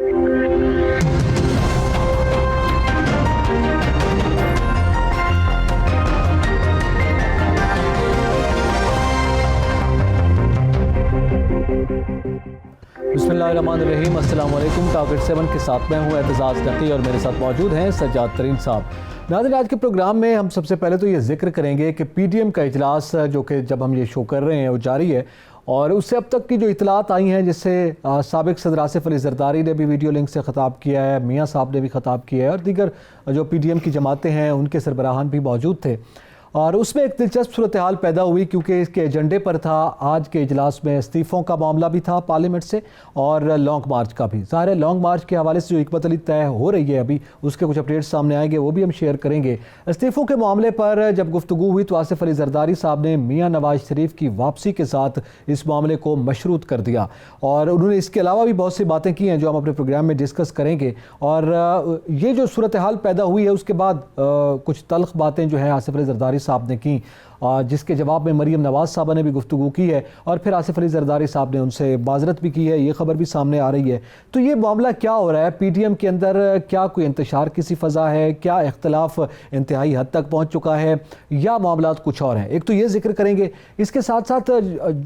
बिस्मिल्लाहिर्रहमानिर्रहीम, अस्सलाम वालेकुम। टारगेट 7 के साथ मैं हूँ एतजाज़ नकी और मेरे साथ मौजूद हैं सज्जाद तरीन साहब। नाज़रीन, आज के प्रोग्राम में हम सबसे पहले तो ये जिक्र करेंगे कि PTM का इजलास जो कि जब हम ये शो कर रहे हैं वो जारी है और उससे अब तक की जो इतलात आई हैं, जिससे साबिक सदर आसिफ अली जरदारी ने भी वीडियो लिंक से ख़ताब किया है, मियाँ साहब ने भी ख़ताब किया है और दीगर जो PTM की जमातें हैं उनके सरबराहान भी मौजूद थे। और उसमें एक दिलचस्प सूरत हाल पैदा हुई क्योंकि इसके एजेंडे पर था आज के इजलास में इस्तीफ़ों का मामला भी था पार्लियामेंट से और लॉन्ग मार्च का भी। ज़ाहिर है लॉन्ग मार्च के हवाले से जो हिकमत अली तय हो रही है अभी उसके कुछ अपडेट्स सामने आएंगे, वो भी हम शेयर करेंगे। इस्तीफ़ों के मामले पर जब गुफ्तगू हुई तो आसिफ अली जरदारी साहब ने मियाँ नवाज शरीफ की वापसी के साथ इस मामले को मशरूत कर दिया और उन्होंने इसके अलावा भी बहुत सी बातें की हैं जो हम अपने प्रोग्राम में डिस्कस करेंगे। और ये जो सूरत हाल पैदा हुई है उसके बाद कुछ तल्ख बातें जो है आसिफ अली जरदारी साहब ने की, जिसके जवाब में मरीम नवाज साहबा ने भी गुफ्तगू की है और फिर आसिफ अली जरदारी साहब ने उनसे माजरत भी की है। ये खबर भी सामने आ रही है। तो ये मामला क्या हो रहा है PTM के अंदर? क्या कोई इंतशार किसी फ़ज़ा है? क्या इख्तलाफ इंतहाई हद तक पहुँच चुका है या मामला कुछ और हैं? एक तो ये जिक्र करेंगे। इसके साथ साथ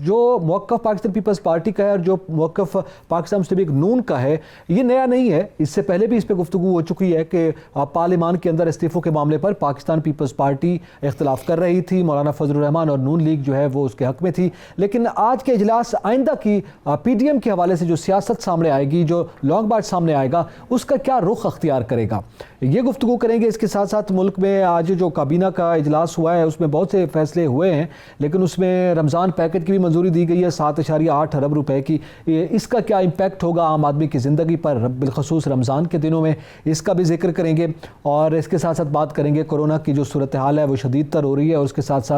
जो मौक़िफ़ पाकिस्तान पीपल्स पार्टी का है और जो मौक़िफ़ पाकिस्तान मुस्लिम लीग नून का है, ये नया नहीं है। इससे पहले भी इस पर गुफ्तगू हो चुकी है कि पार्लियामान के अंदर इस्तीफ़ों के मामले पर पाकिस्तान पीपल्स पार्टी इख्तलाफ कर रही थी, मौलाना फजलुर रहमान और नून लीग जो है वो उसके हक में थी। लेकिन आज के इजलास आइंदा की PTM के हवाले से जो सियासत सामने आएगी, जो लॉन्ग मार्च सामने आएगा, उसका क्या रुख अख्तियार करेगा, ये गुफ्तगू करेंगे। इसके साथ साथ मुल्क में आज जो काबीना का इजलास हुआ है उसमें बहुत से फैसले हुए हैं, लेकिन उसमें रमज़ान पैकेज की भी मंजूरी दी गई है 7.8 अरब रुपए की। इसका क्या इम्पैक्ट होगा आम आदमी की ज़िंदगी पर, बिलखसूस रमज़ान के दिनों में, इसका भी जिक्र करेंगे। और इसके साथ साथ बात करेंगे कोरोना की जो सूरत हाल है वो शदीद तर हो रही है, उसके साथ साथ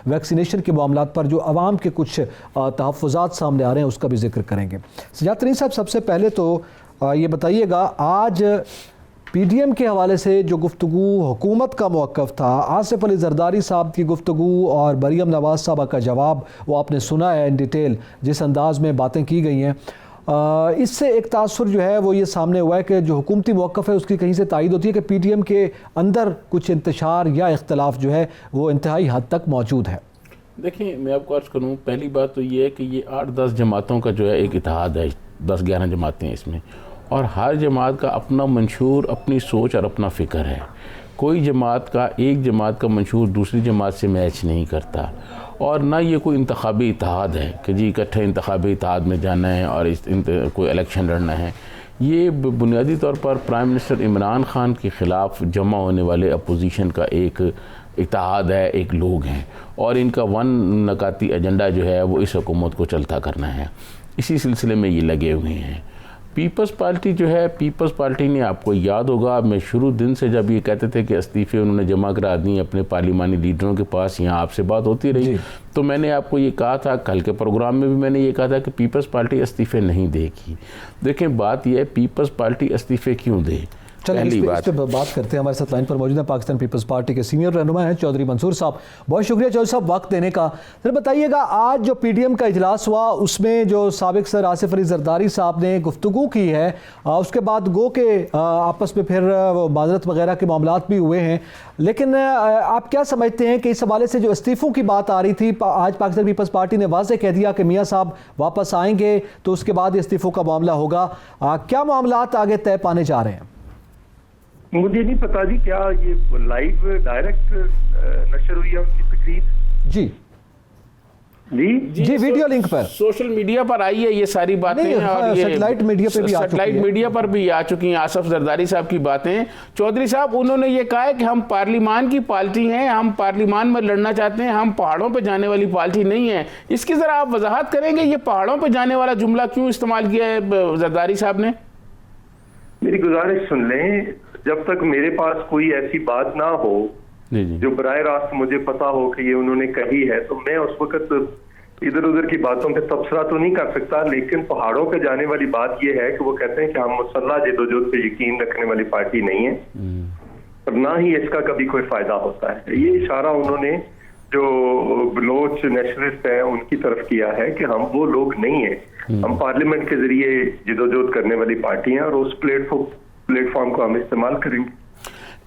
वैक्सीनेशन के मामलात पर जो आवाम के कुछ तहफ़्फ़ुज़ात सामने आ रहे हैं उसका भी जिक्र करेंगे। सज्जाद तरीन साहब, सबसे पहले तो ये बताइएगा, आज PTM के हवाले से जो गुफ्तगू हुकूमत का मौक़िफ़ था, आसिफ अली जरदारी साहब की गुफ्तगू और मरीम नवाज साहबा का जवाब, वो आपने सुना है इन डिटेल जिस अंदाज़ में बातें की गई हैं। इससे एक तासुर जो है वो ये सामने हुआ है कि जो हुकूमती मौक़िफ़ है उसकी कहीं से तायद होती है कि PTM के अंदर कुछ इंतशार या इख्तलाफ जो है वो इंतहाई हद तक मौजूद है। देखिए, मैं आपको अर्ज़ करूँ, पहली बात तो ये है कि ये 8-10 जमातों का जो है एक इत्तेहाद है, 10-11 जमातें हैं इसमें, और हर जमात का अपना मंशूर, अपनी सोच और अपना फ़िक्र है। कोई जमात का, एक जमात का मंशूर दूसरी जमात से मैच नहीं करता और ना ये कोई इंतखाबी इत्तेहाद है कि जी इकट्ठे इंतखाबी इत्तेहाद में जाना है और कोई इलेक्शन लड़ना है। ये बुनियादी तौर पर प्राइम मिनिस्टर इमरान खान के ख़िलाफ़ जमा होने वाले अपोजिशन का एक इत्तेहाद है, एक लोग हैं और इनका वन नकाती एजेंडा जो है वो इस हुकूमत को चलता करना है। इसी सिलसिले में ये लगे हुए हैं। पीपल्स पार्टी जो है, पीपल्स पार्टी ने, आपको याद होगा, मैं शुरू दिन से जब ये कहते थे कि इस्तीफ़े उन्होंने जमा करा दी अपने पार्लिमानी लीडरों के पास, यहाँ आपसे बात होती रही, तो मैंने आपको ये कहा था, कल के प्रोग्राम में भी मैंने ये कहा था कि पीपल्स पार्टी इस्तीफ़े नहीं देगी। देखें, बात यह है पीपल्स पार्टी इस्तीफ़े क्यों दे। चलिए इस पर बात करते हैं। हमारे साथ लाइन पर मौजूद है पाकिस्तान पीपल्स पार्टी के सीनियर रहनुमा हैं चौधरी मंसूर साहब। बहुत शुक्रिया चौधरी साहब वक्त देने का। सर बताइएगा, आज जो PTM का इजलास हुआ उसमें जो साबिक सदर आसिफ अली जरदारी साहब ने गुफ्तगू की है, उसके बाद गो के आपस में फिर माजरत वगैरह के मामलात भी हुए हैं, लेकिन आप क्या समझते हैं कि इस हवाले से जो इस्तीफ़ों की बात आ रही थी, आज पाकिस्तान पीपल्स पार्टी ने वाज़ेह कह दिया कि मियाँ साहब वापस आएंगे तो उसके बाद इस्तीफ़ों का मामला होगा। क्या मामलात आगे तय पाने जा रहे हैं? मुझे नहीं पता जी, क्या ये लाइव डायरेक्ट नशर हुई है उसकी तकरीर? जी जी वीडियो लिंक पर सोशल मीडिया पर आई है ये सारी बातें, और ये सैटेलाइट मीडिया पे भी आ चुकी है, सैटेलाइट मीडिया पर भी आ चुकी हैं आसिफ जरदारी साहब की बातें। चौधरी साहब, उन्होंने ये कहा है कि हम पार्लिमान की पार्टी हैं, हम पार्लिमान में लड़ना चाहते हैं, हम पहाड़ों पे जाने वाली पार्टी नहीं है। इसकी ज़रा आप वजाहत करेंगे, ये पहाड़ों पे जाने वाला जुमला क्यों इस्तेमाल किया है जरदारी साहब ने? मेरी गुजारिश सुन लें, जब तक मेरे पास कोई ऐसी बात ना हो जो बराह रास्त मुझे पता हो कि ये उन्होंने कही है, तो मैं उस वक्त इधर उधर की बातों पे तबसरा तो नहीं कर सकता। लेकिन पहाड़ों पे जाने वाली बात ये है कि वो कहते हैं कि हम मुसल्लह जदोजहद पे यकीन रखने वाली पार्टी नहीं है और ना ही इसका कभी कोई फायदा होता है। ये इशारा उन्होंने जो बलोच नेशनलिस्ट हैं उनकी तरफ किया है कि हम वो लोग नहीं हैं, हम पार्लियामेंट के जरिए जिदोजहद करने वाली पार्टी हैं और उस प्लेटफॉर्म को हम इस्तेमाल करेंगे।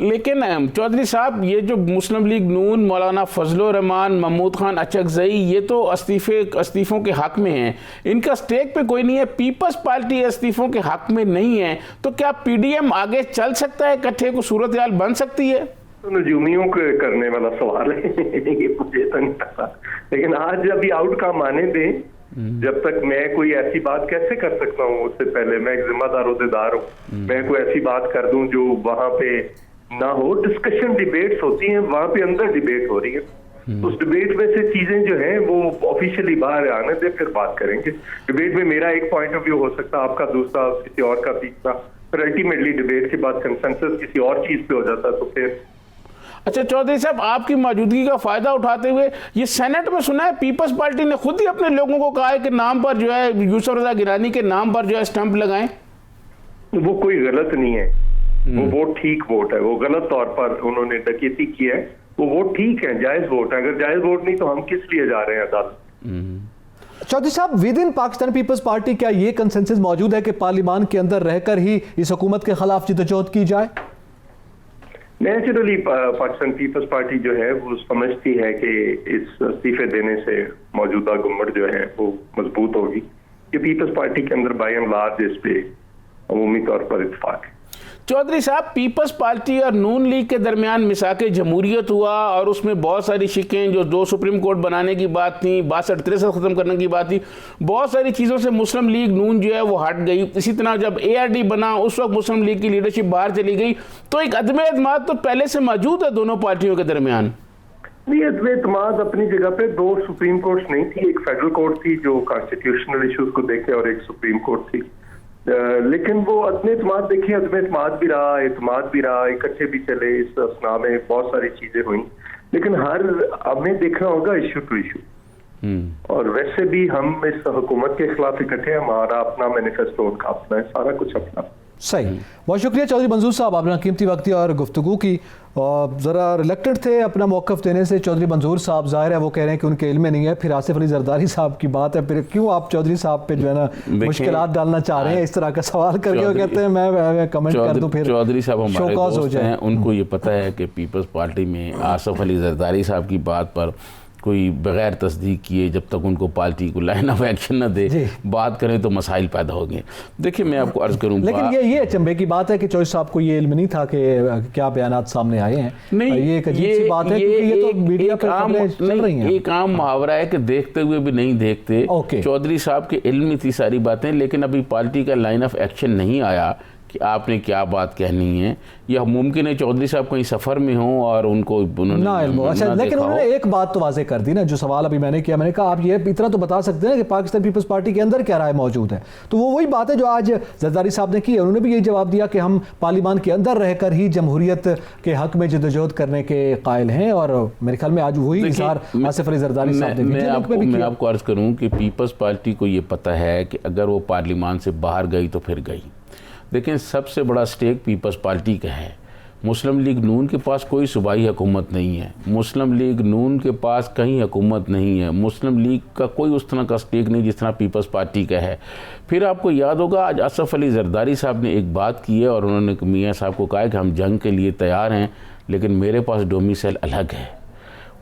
लेकिन चौधरी साहब, ये जो मुस्लिम लीग नून, मौलाना फजलुर रहमान, महमूद खान अचकजई, ये तो इस्तीफों के हक में हैं, इनका स्टेक पे कोई नहीं है। पीपल्स पार्टी इस्तीफों के हक में नहीं है, तो क्या पीडीएम आगे चल सकता है? इकट्ठे को सूरत हाल बन सकती है? तो नजूमियों को करने वाला सवाल है ये मुझे तो नहीं पता, लेकिन आज अभी आउटकम आने दें। जब तक मैं कोई ऐसी बात कैसे कर सकता हूँ, उससे पहले मैं एक जिम्मेदार अहदेदार हूँ, मैं कोई ऐसी बात कर दूं जो वहां पे ना हो। डिस्कशन डिबेट्स होती हैं, वहां पे अंदर डिबेट हो रही है, उस डिबेट में से चीजें जो हैं वो ऑफिशियली बाहर आने दे, फिर बात करेंगे। डिबेट में मेरा एक पॉइंट ऑफ व्यू हो सकता है, आपका दूसरा, किसी और का तीसरा, फिर अल्टीमेटली डिबेट के बाद कंसेंसस किसी और चीज पे हो जाता है, तो फिर। अच्छा चौधरी साहब, आपकी मौजूदगी का फायदा उठाते हुए ये सेनेट में सुना है पीपल्स पार्टी ने खुद ही अपने लोगों को कहा है कि नाम पर जो है यूसुफ रजा गिलानी के नाम पर जो है स्टंप लगाएं। वो कोई गलत नहीं है, वो वोट ठीक वोट है, वो गलत तौर पर उन्होंने डकैती की है, वो वोट ठीक है, जायज वोट है। अगर जायज वोट नहीं तो हम किस लिए जा रहे हैं अदालत? चौधरी साहब, with in Pakistan Peoples Party क्या ये कंसेंसस मौजूद है कि पार्लियामान के अंदर रहकर ही इस हुकूमत के खिलाफ जिद्दोजहद की जाए? नेचुरली पाकिस्तान पीपल्स पार्टी जो है वो समझती है कि इस इस्तीफे देने से मौजूदा गुम्मट जो है वो मजबूत होगी। ये पीपल्स पार्टी के अंदर बाय एंड लार्ज इस पे अमूमी तौर पर इत्तेफाक है। चौधरी साहब, पीपल्स पार्टी और नून लीग के दरमियान मिसाके जमहूरियत हुआ और उसमें बहुत सारी शिकें, जो 2 सुप्रीम कोर्ट बनाने की बात थी, 62-63 ख़त्म करने की बात थी, बहुत सारी चीज़ों से मुस्लिम लीग नून जो है वो हट गई। इसी तरह जब ARD बना उस वक्त मुस्लिम लीग की लीडरशिप बाहर चली गई, तो एक अदम एतमाद तो पहले से मौजूद है दोनों पार्टियों के दरमियान। नहीं, अदम एतमाद अपनी जगह पे 2 सुप्रीम कोर्ट नहीं थी, एक फेडरल कोर्ट थी जो कॉन्स्टिट्यूशनल इशूज को देखे और एक सुप्रीम कोर्ट थी। लेकिन वो अदम एतमाद देखिए, अदम एतमाद भी रहा, एतमाद भी रहा, इकट्ठे भी चले, इस असना में बहुत सारी चीजें हुई, लेकिन हमें देखना होगा इशू टू इशू। और वैसे भी हम इस हुकूमत के खिलाफ इकट्ठे, हमारा अपना मैनिफेस्टो, उनका अपना है, सारा कुछ अपना। सही, बहुत शुक्रिया चौधरी मंजूर साहब, आपने कीमती वक्ती और गुफ्तगू की। और ज़रा रिलेक्टेड थे अपना मौक़िफ़ देने से चौधरी मंजूर साहब, ज़ाहिर है वो कह रहे हैं कि उनके इल्म में नहीं है। फिर आसिफ अली जरदारी साहब की बात है, फिर क्यों आप चौधरी साहब पे जो है ना मुश्किलात डालना चाह रहे हैं, इस तरह का सवाल करके वो कहते हैं मैं कमेंट कर दूं, फिर चौधरी साहब हमारे दोस्त हैं, उनको ये पता है कि पीपल्स पार्टी में आसिफ अली जरदारी साहब की बात पर कोई बगैर तस्दीक किए जब तक उनको पार्टी को लाइन ऑफ एक्शन न दे बात करें तो मसाइल पैदा हो गए। देखिए मैं आपको अर्ज करूँ, लेकिन ये अचंभे की बात है कि चौधरी साहब को ये इल्म नहीं था कि क्या बयानात सामने आए हैं। नहीं, ये एक अजीब सी बात है, क्योंकि ये तो मीडिया पर खबरें चल रही हैं। एक आम मुहावरा है कि देखते हुए भी नहीं देखते। चौधरी साहब के इल्म में थी सारी बातें, लेकिन अभी पार्टी का लाइन ऑफ एक्शन नहीं आया कि आपने क्या बात कहनी है। यह मुमकिन है चौधरी साहब कहीं सफ़र में हों और उनको अच्छा, लेकिन उन्होंने एक बात तो वाज़ेह कर दी ना, जो सवाल अभी मैंने किया, मैंने कहा आप ये इतना तो बता सकते हैं कि पाकिस्तान पीपल्स पार्टी के अंदर क्या राय मौजूद है। तो वो वही बात है जो आज जरदारी साहब ने की है। उन्होंने भी यही जवाब दिया कि हम पार्लियामान के अंदर रहकर ही जमहूरियत के हक में जद्दोजहद करने के कायल हैं, और मेरे ख्याल में आज वही इज़हार आसिफ अली जरदारी साहब ने। मैं आपको अर्ज़ करूँ कि पीपल्स पार्टी को ये पता है कि अगर वो पार्लियामान से बाहर गई तो फिर गई। लेकिन सबसे बड़ा स्टेक पीपल्स पार्टी का है। मुस्लिम लीग नून के पास कोई सूबाई हुकूमत नहीं है, मुस्लिम लीग नून के पास कहीं हुकूमत नहीं है, मुस्लिम लीग का कोई उस तरह का स्टेक नहीं जिस तरह पीपल्स पार्टी का है। फिर आपको याद होगा आज आसिफ अली जरदारी साहब ने एक बात की है और उन्होंने मियाँ साहब को कहा कि हम जंग के लिए तैयार हैं, लेकिन मेरे पास डोमिसाइल अलग है।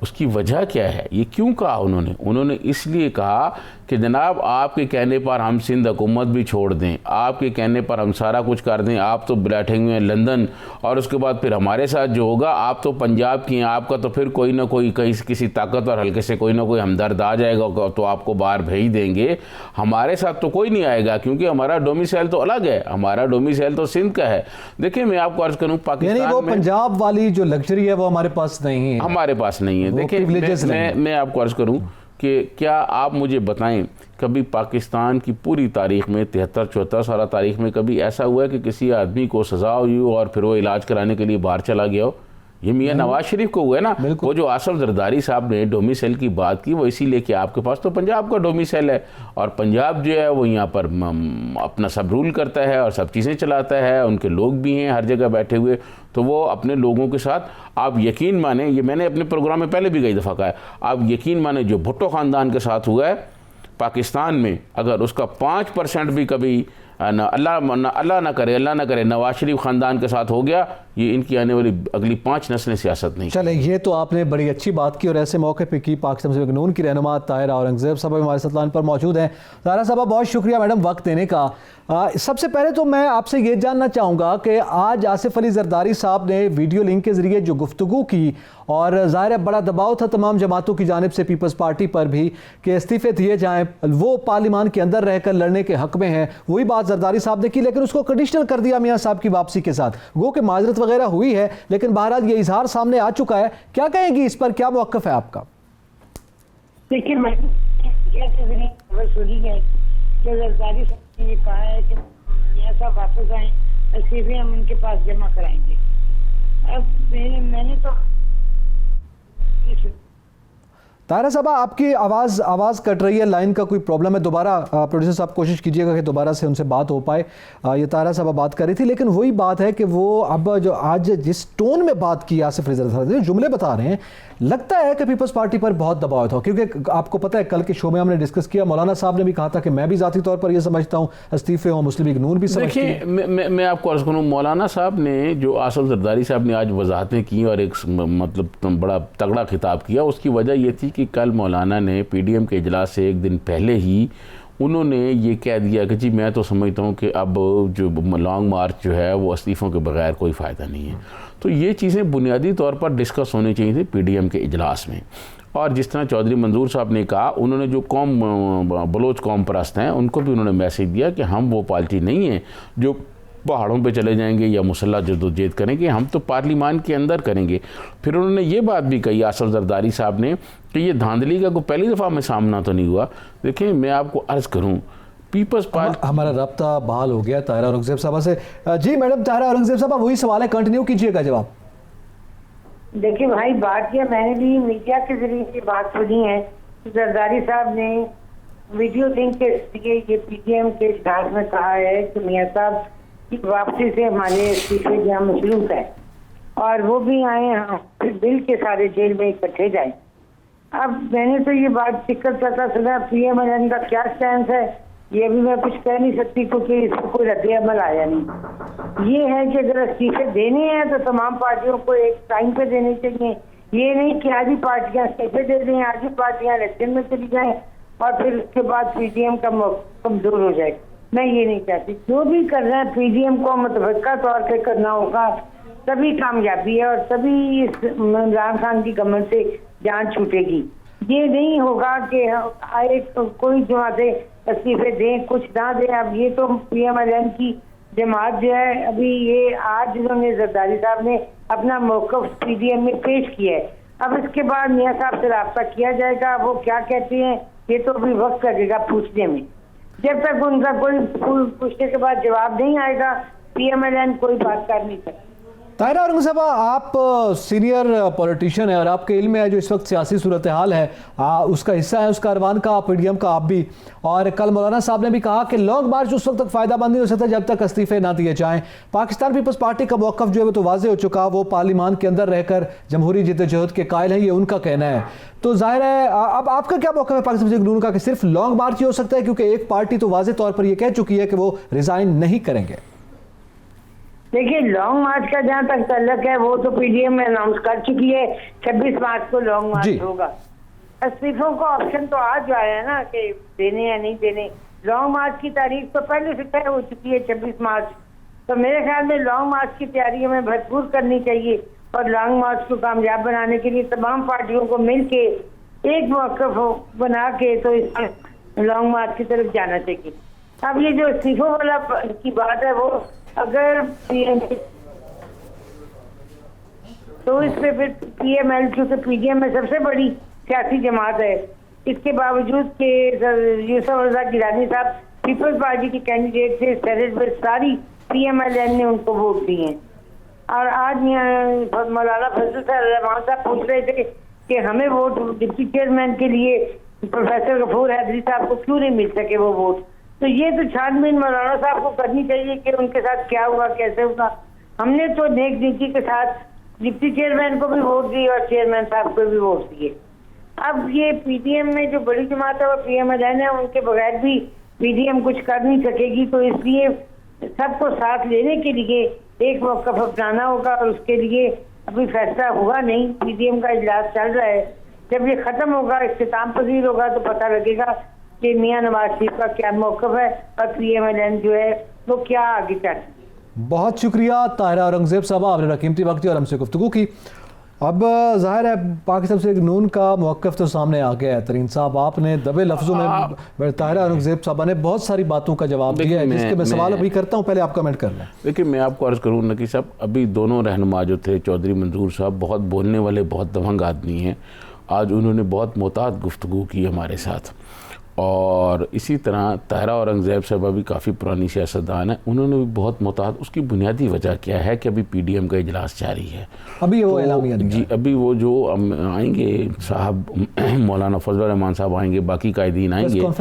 उसकी वजह क्या है, ये क्यों कहा उन्होंने इसलिए कहा कि जनाब आपके कहने पर हम सिंध हुकूमत भी छोड़ दें, आपके कहने पर हम सारा कुछ कर दें, आप तो बैठे हुए हैं लंदन, और उसके बाद फिर हमारे साथ जो होगा, आप तो पंजाब की हैं, आपका तो फिर कोई ना कोई कहीं किसी ताकत और हल्के से कोई ना कोई हमदर्द आ जाएगा तो आपको बाहर भेज देंगे, हमारे साथ तो कोई नहीं आएगा क्योंकि हमारा डोमिसाइल तो अलग है, हमारा डोमिसाइल तो सिंध का है। देखिए मैं आपको अर्ज करूँ, पाकिस्तान वो पंजाब वाली जो लग्जरी है वो हमारे पास नहीं है, हमारे पास नहीं है। देखिए मैं आपको अर्ज करूँ कि क्या आप मुझे बताएं, कभी पाकिस्तान की पूरी तारीख में 73-74 साल तारीख में कभी ऐसा हुआ है कि किसी आदमी को सज़ा हुई हो और फिर वो इलाज कराने के लिए बाहर चला गया हो? ये मियाँ नवाज शरीफ को हुआ है ना। वो जो आसफ जरदारी साहब ने डोमिसाइल की बात की वो इसीलिए कि आपके पास तो पंजाब का डोमिसाइल है और पंजाब जो है वो यहाँ पर अपना सब रूल करता है और सब चीज़ें चलाता है, उनके लोग भी हैं हर जगह बैठे हुए, तो वो अपने लोगों के साथ आप यकीन माने, ये मैंने अपने प्रोग्राम में पहले भी कई दफ़ा कहा है, आप यकीन माने जो भुट्टो ख़ानदान के साथ हुआ है पाकिस्तान में, अगर उसका 5% भी कभी अल्लाह ना करे नवाज शरीफ ख़ानदान के साथ हो गया, ये इनकी आने वाली अगली 5 नस्लें सियासत नहीं। चले, ये तो आपने बड़ी अच्छी बात की और ऐसे मौके पे की। पाकिस्तान मुस्लिम लीग नून की रहनुमा ताहिरा औरंगज़ेब साहब हमारे साथ लाइन पर मौजूद हैं। ताहिरा साहब बहुत शुक्रिया मैडम वक्त देने का। सबसे पहले तो मैं आपसे ये जानना चाहूँगा कि आज आसिफ अली जरदारी साहब ने वीडियो लिंक के ज़रिए जो गुफ्तगू की और ज़ाहिर है बड़ा दबाव था तमाम जमातों की जानिब से पीपल्स पार्टी पर भी कि इस्तीफ़े दिए जाएँ, वो पार्लिमान के अंदर रहकर लड़ने के हक़ में हैं, वही बात जरदारी साहब ने की, लेकिन उसको कंडीशनल कर दिया मियाँ साहब की वापसी के साथ। गो के माजरत वगैरह हुई है लेकिन बहरहाल ये इजहार सामने आ चुका है, क्या कहेंगी इस पर, क्या मौक़िफ़ है आपका? देखिए मैं खबर सुनी है कि जरदारी साहब ने ये कहा है कि मियां साहब वापस आए, इस्तीफे हम उनके पास जमा कराएंगे। अब मैंने तो ताहिरा साहब आपकी आवाज़ कट रही है, लाइन का कोई प्रॉब्लम है, दोबारा प्रोड्यूसर साहब कोशिश कीजिएगा कि दोबारा से उनसे बात हो पाए। ये ताहिरा साहब बात कर रही थी, लेकिन वही बात है कि वो अब जो आज जिस टोन में बात की आसिफ अली जरदारी जुमले बता रहे हैं, लगता है कि पीपल्स पार्टी पर बहुत दबाव था, क्योंकि आपको पता है कल के शो में हमने डिस्कस किया, मौलाना साहब ने भी कहा था कि मैं भी ज़ाती तौर पर यह समझता हूँ इस्तीफे हों, मुस्लिम लीग नून भी समझती है। देखिए मैं आपको अर्ज़ करूँ, मौलाना साहब ने जो आसिफ जरदारी साहब ने आज वजाहतें की और एक मतलब बड़ा तगड़ा खिताब किया, उसकी वजह ये थी कि कल मौलाना ने PDM के इजलास से एक दिन पहले ही उन्होंने ये कह दिया कि जी मैं तो समझता हूँ कि अब जो लॉन्ग मार्च जो है वो इस्तीफ़ों के बगैर कोई फ़ायदा नहीं है। तो ये चीज़ें बुनियादी तौर पर डिस्कस होनी चाहिए थी PDM के इजलास में। और जिस तरह चौधरी मंजूर साहब ने कहा, उन्होंने जो कौम बलोच कौम परस्त हैं उनको भी उन्होंने मैसेज दिया कि हम वो पार्टी नहीं हैं जो पहाड़ों पे चले जाएंगे या मुसल्ला जदोजहद करेंगे, हम तो पार्लिमान के अंदर करेंगे। फिर उन्होंने ये बात भी कही आसिफ जरदारी साहब ने कि ये धांधली का कोई पहली दफ़ा में सामना तो नहीं हुआ। देखिए मैं आपको अर्ज़ करूँ, पीपल्स पार्टी हमारा रब्ता बहाल हो गया ताहिरा औरंगज़ेब साहब से। जी मैडम ताहिरा औरंगज़ेब साहब वही सवाल है, कंटिन्यू कीजिएगा जवाब। देखिए भाई बात किया, मैंने भी मीडिया के जरिए की बात सुनी है, जरदारी साहब ने वीडियो लिंक के जरिए ये PDM के इजलास में कहा है कि मियां साहब की वापसी से हमारे इस्तीफे जहाँ मशरूत है और वो भी आए बिल के सारे जेल में इकट्ठे जाए। अब मैंने तो ये बात दिक्कत करता सुना, PMLN का क्या स्टैंड है ये भी मैं कुछ कह नहीं सकती क्योंकि इसको कोई रद्द-ए-अमल आया नहीं। ये है कि अगर इस्तीफे देने हैं तो तमाम पार्टियों को एक टाइम पे देने चाहिए, ये नहीं कि आज ही पार्टियां इस्तीफे दे दें, आज ही पार्टियां इलेक्शन में चली जाएं और फिर उसके बाद PDM का कमजोर हो जाए। मैं ये नहीं चाहती, जो भी करना है PDM को मुतफ़क़ा तौर पर करना होगा, तभी कामयाबी है और तभी इस इमरान खान की गवर्नमेंट से जान छूटेगी। ये नहीं होगा कि कोई जमातें इस्तीफे दें कुछ ना दें। अब ये तो PMLN की जमात जो है, अभी ये आज उन्होंने जरदारी साहब ने अपना मौक़िफ़ PDM में पेश किया है। अब इसके बाद मियां साहब से रब्ता किया जाएगा, वो क्या कहते हैं ये तो अभी वक्त लगेगा पूछने में। जब तक उनका कोई पूछने के बाद जवाब नहीं आएगा PMLN कोई बात कर नहीं सकती। ताहिरा औरंगज़ेब आप सीनियर पॉलिटिशियन है और आपके इल्म में है जो इस वक्त सियासी सूरत हाल है, उसका हिस्सा है उस कारवान का, PDM का आप भी। और कल मौलाना साहब ने भी कहा कि लॉन्ग मार्च उस वक्त तक फ़ायदा मंद नहीं हो सकता जब तक इस्तीफे ना दिए जाएँ। पाकिस्तान पीपल्स पार्टी का मौक़िफ़ जो है वो तो वाज़ेह हो चुका, वो पार्लिमान के अंदर रहकर जमहूरी जिद्दोजहद के कायल हैं, ये उनका कहना है। तो जाहिर है अब आपका क्या मौक़िफ़ है पाकिस्तान मुस्लिम लीग नून का कि सिर्फ लॉन्ग मार्च ही हो सकता है, क्योंकि एक पार्टी तो वाज़ेह तौर पर यह कह चुकी है कि वो रिज़ाइन नहीं करेंगे। देखिए लॉन्ग मार्च का जहाँ तक तल्लक है वो तो PDM में अनाउंस कर चुकी है, 26 मार्च को लॉन्ग मार्च होगा। इस्तीफों का ऑप्शन तो आज आया है ना कि देने या नहीं देने। लॉन्ग मार्च की तारीख तो पहले से तय हो चुकी है 26 मार्च। तो मेरे ख्याल में लॉन्ग मार्च की तैयारी हमें भरपूर करनी चाहिए और लॉन्ग मार्च को कामयाब बनाने के लिए तमाम पार्टियों को मिल के एक मौक़िफ़ बना के तो इस लॉन्ग मार्च की तरफ जाना चाहिए। अब ये जो इस्तीफों वाला की बात है वो अगर तो इस पे फिर PML क्योंकि PDM में सबसे बड़ी सियासी जमात है, इसके बावजूद के यूसुफ रज़ा गिलानी साहब पीपल्स पार्टी के कैंडिडेट थे, सेनेट में सारी PMLN ने उनको वोट दिए हैं। और आज मौलाना फजल रहमान साहब पूछ रहे थे कि हमें वोट डिप्टी चेयरमैन के लिए प्रोफेसर गफूर हैदरी साहब को क्यों नहीं मिल सके वो वोट। तो ये तो छानबीन मौलाना साहब को करनी चाहिए कि उनके साथ क्या हुआ, कैसे हुआ। हमने तो नेक नीति के साथ डिप्टी चेयरमैन को भी वोट दिए और चेयरमैन साहब को भी वोट दिए। अब ये पीडीएम में जो बड़ी जमात है वो PMLN है, उनके बगैर भी पीडीएम कुछ कर नहीं सकेगी। तो इसलिए सबको साथ लेने के लिए एक मौक़िफ़ अपनाना होगा और उसके लिए अभी फैसला हुआ नहीं। पीडीएम का इजलास चल रहा है, जब ये खत्म होगा, इख्तिताम पजीर होगा तो पता लगेगा कि मियां नवाज शरीफ का क्या मौक़िफ़ है और PMLN जो है वो क्या आगे चल। बहुत शुक्रिया ताहिरा औरंगज़ेब साहब, आपने कीमती वक्त दिया और हमसे गुफ्तगू की। अब ज़ाहिर है पाकिस्तान से नून का मौक़िफ़ तो सामने आ गया है। तरीन साहब, आपने दबे लफ्ज़ों में ताहिरा औरंगज़ेब साहब ने बहुत सारी बातों का जवाब दिया है, जिसके मैं सवाल अभी करता हूँ, पहले आप कमेंट कर लें। देखिए, मैं आपको अर्ज़ करूँ नकी साहब, अभी दोनों रहनुमा जो थे चौधरी मंजूर साहब बहुत बोलने वाले, बहुत दबंग आदमी हैं। आज उन्होंने बहुत मोहतात गुफ्तगू की हमारे साथ, और इसी तरह ताहिरा औरंगज़ेब साहब भी काफ़ी पुरानी सियासतदान है, उन्होंने भी बहुत मोहतात। उसकी बुनियादी वजह क्या है कि अभी पीडीएम का इजलास जारी है, अभी वो एलामिया जी, अभी वो जो आएंगे साहब मौलाना फजल रहमान साहब आएंगे, बाकी कायदीन आएंगे, वो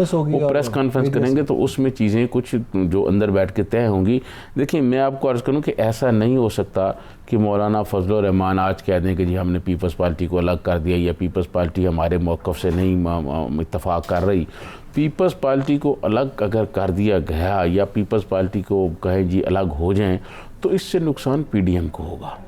प्रेस कॉन्फ्रेंस करेंगे, तो उसमें चीज़ें कुछ जो अंदर बैठ के तय होंगी। देखिए, मैं आपको अर्ज़ करूँ कि ऐसा नहीं हो सकता कि मौलाना फजल रहमान आज कह दें कि जी हमने पीपल्स पार्टी को अलग कर दिया या पीपल्स पार्टी हमारे मौक़िफ़ से नहीं इत्तफ़ाक़ कर रही। पीपल्स पार्टी को अलग अगर कर दिया गया या पीपल्स पार्टी को कहें जी अलग हो जाएं, तो इससे नुकसान पीडीएम को होगा।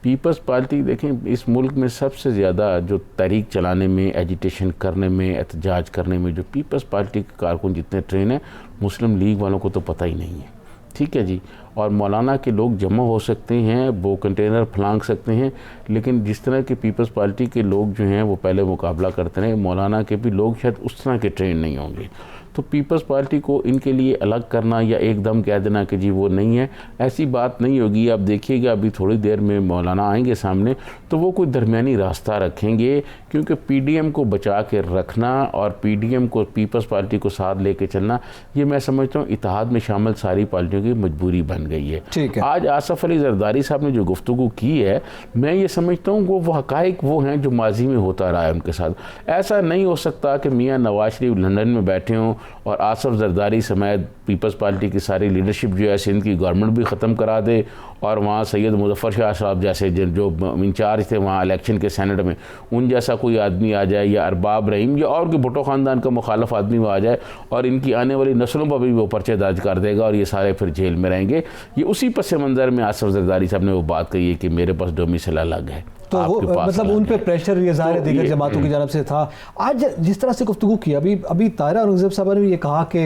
पीपल्स पार्टी देखें, इस मुल्क में सबसे ज़्यादा जो तहरीक चलाने में, एजिटेशन करने में, एहतजाज करने में जो पीपल्स पार्टी के कारकुन जितने ट्रेन हैं, मुस्लिम लीग वालों को तो पता ही नहीं है। ठीक है जी, और मौलाना के लोग जमा हो सकते हैं, वो कंटेनर फलांग सकते हैं, लेकिन जिस तरह के पीपल्स पार्टी के लोग जो हैं वो पहले मुकाबला करते रहे, मौलाना के भी लोग शायद उस तरह के ट्रेन नहीं होंगे। तो पीपल्स पार्टी को इनके लिए अलग करना या एकदम कह देना कि जी वो नहीं है, ऐसी बात नहीं होगी। आप देखिएगा अभी थोड़ी देर में मौलाना आएंगे सामने, तो वो कोई दरमियानी रास्ता रखेंगे, क्योंकि पीडीएम को बचा के रखना और पीडीएम को पीपल्स पार्टी को साथ लेके चलना, ये मैं समझता हूँ इत्तेहाद में शामिल सारी पार्टियों की मजबूरी बन गई है। ठीक है, आज आसफ़ अली ज़रदारी साहब ने जो गुफ्तगू की है, मैं ये समझता हूँ वो हक़ाइक़ वो हैं जो माजी में होता रहा है उनके साथ। ऐसा नहीं हो सकता कि मियाँ नवाज शरीफ लंदन में बैठे हों और आसफ़ ज़रदारी समेत पीपल्स पार्टी की सारी लीडरशिप जो है सिंध की गवर्नमेंट भी ख़त्म करा दे, और वहाँ सैयद मुज़फ़्फ़र शाह साहब जैसे जो इंचार्ज थे वहाँ इलेक्शन के सेनेट में, उन जैसा कोई आदमी आ जाए, या अरबाब रहीम या और कोई भुट्टो ख़ानदान का मुखालफ आदमी वो आ जाए, और इनकी आने वाली नस्लों पर भी वो पर्चे दर्ज कर देगा और ये सारे फिर जेल में रहेंगे। ये उसी पस मंज़र में आसफ़ ज़रदारी साहब ने वो बात कही है कि मेरे पास डोमिसाइल अलग है, तो वो मतलब उन पे प्रेशर ये ज़ाहिर दीगर जमातों की जानब से था। आज जिस तरह से गुफ्तगू की, अभी ताहिरा औरंगज़ेब साहब ने ये कहा कि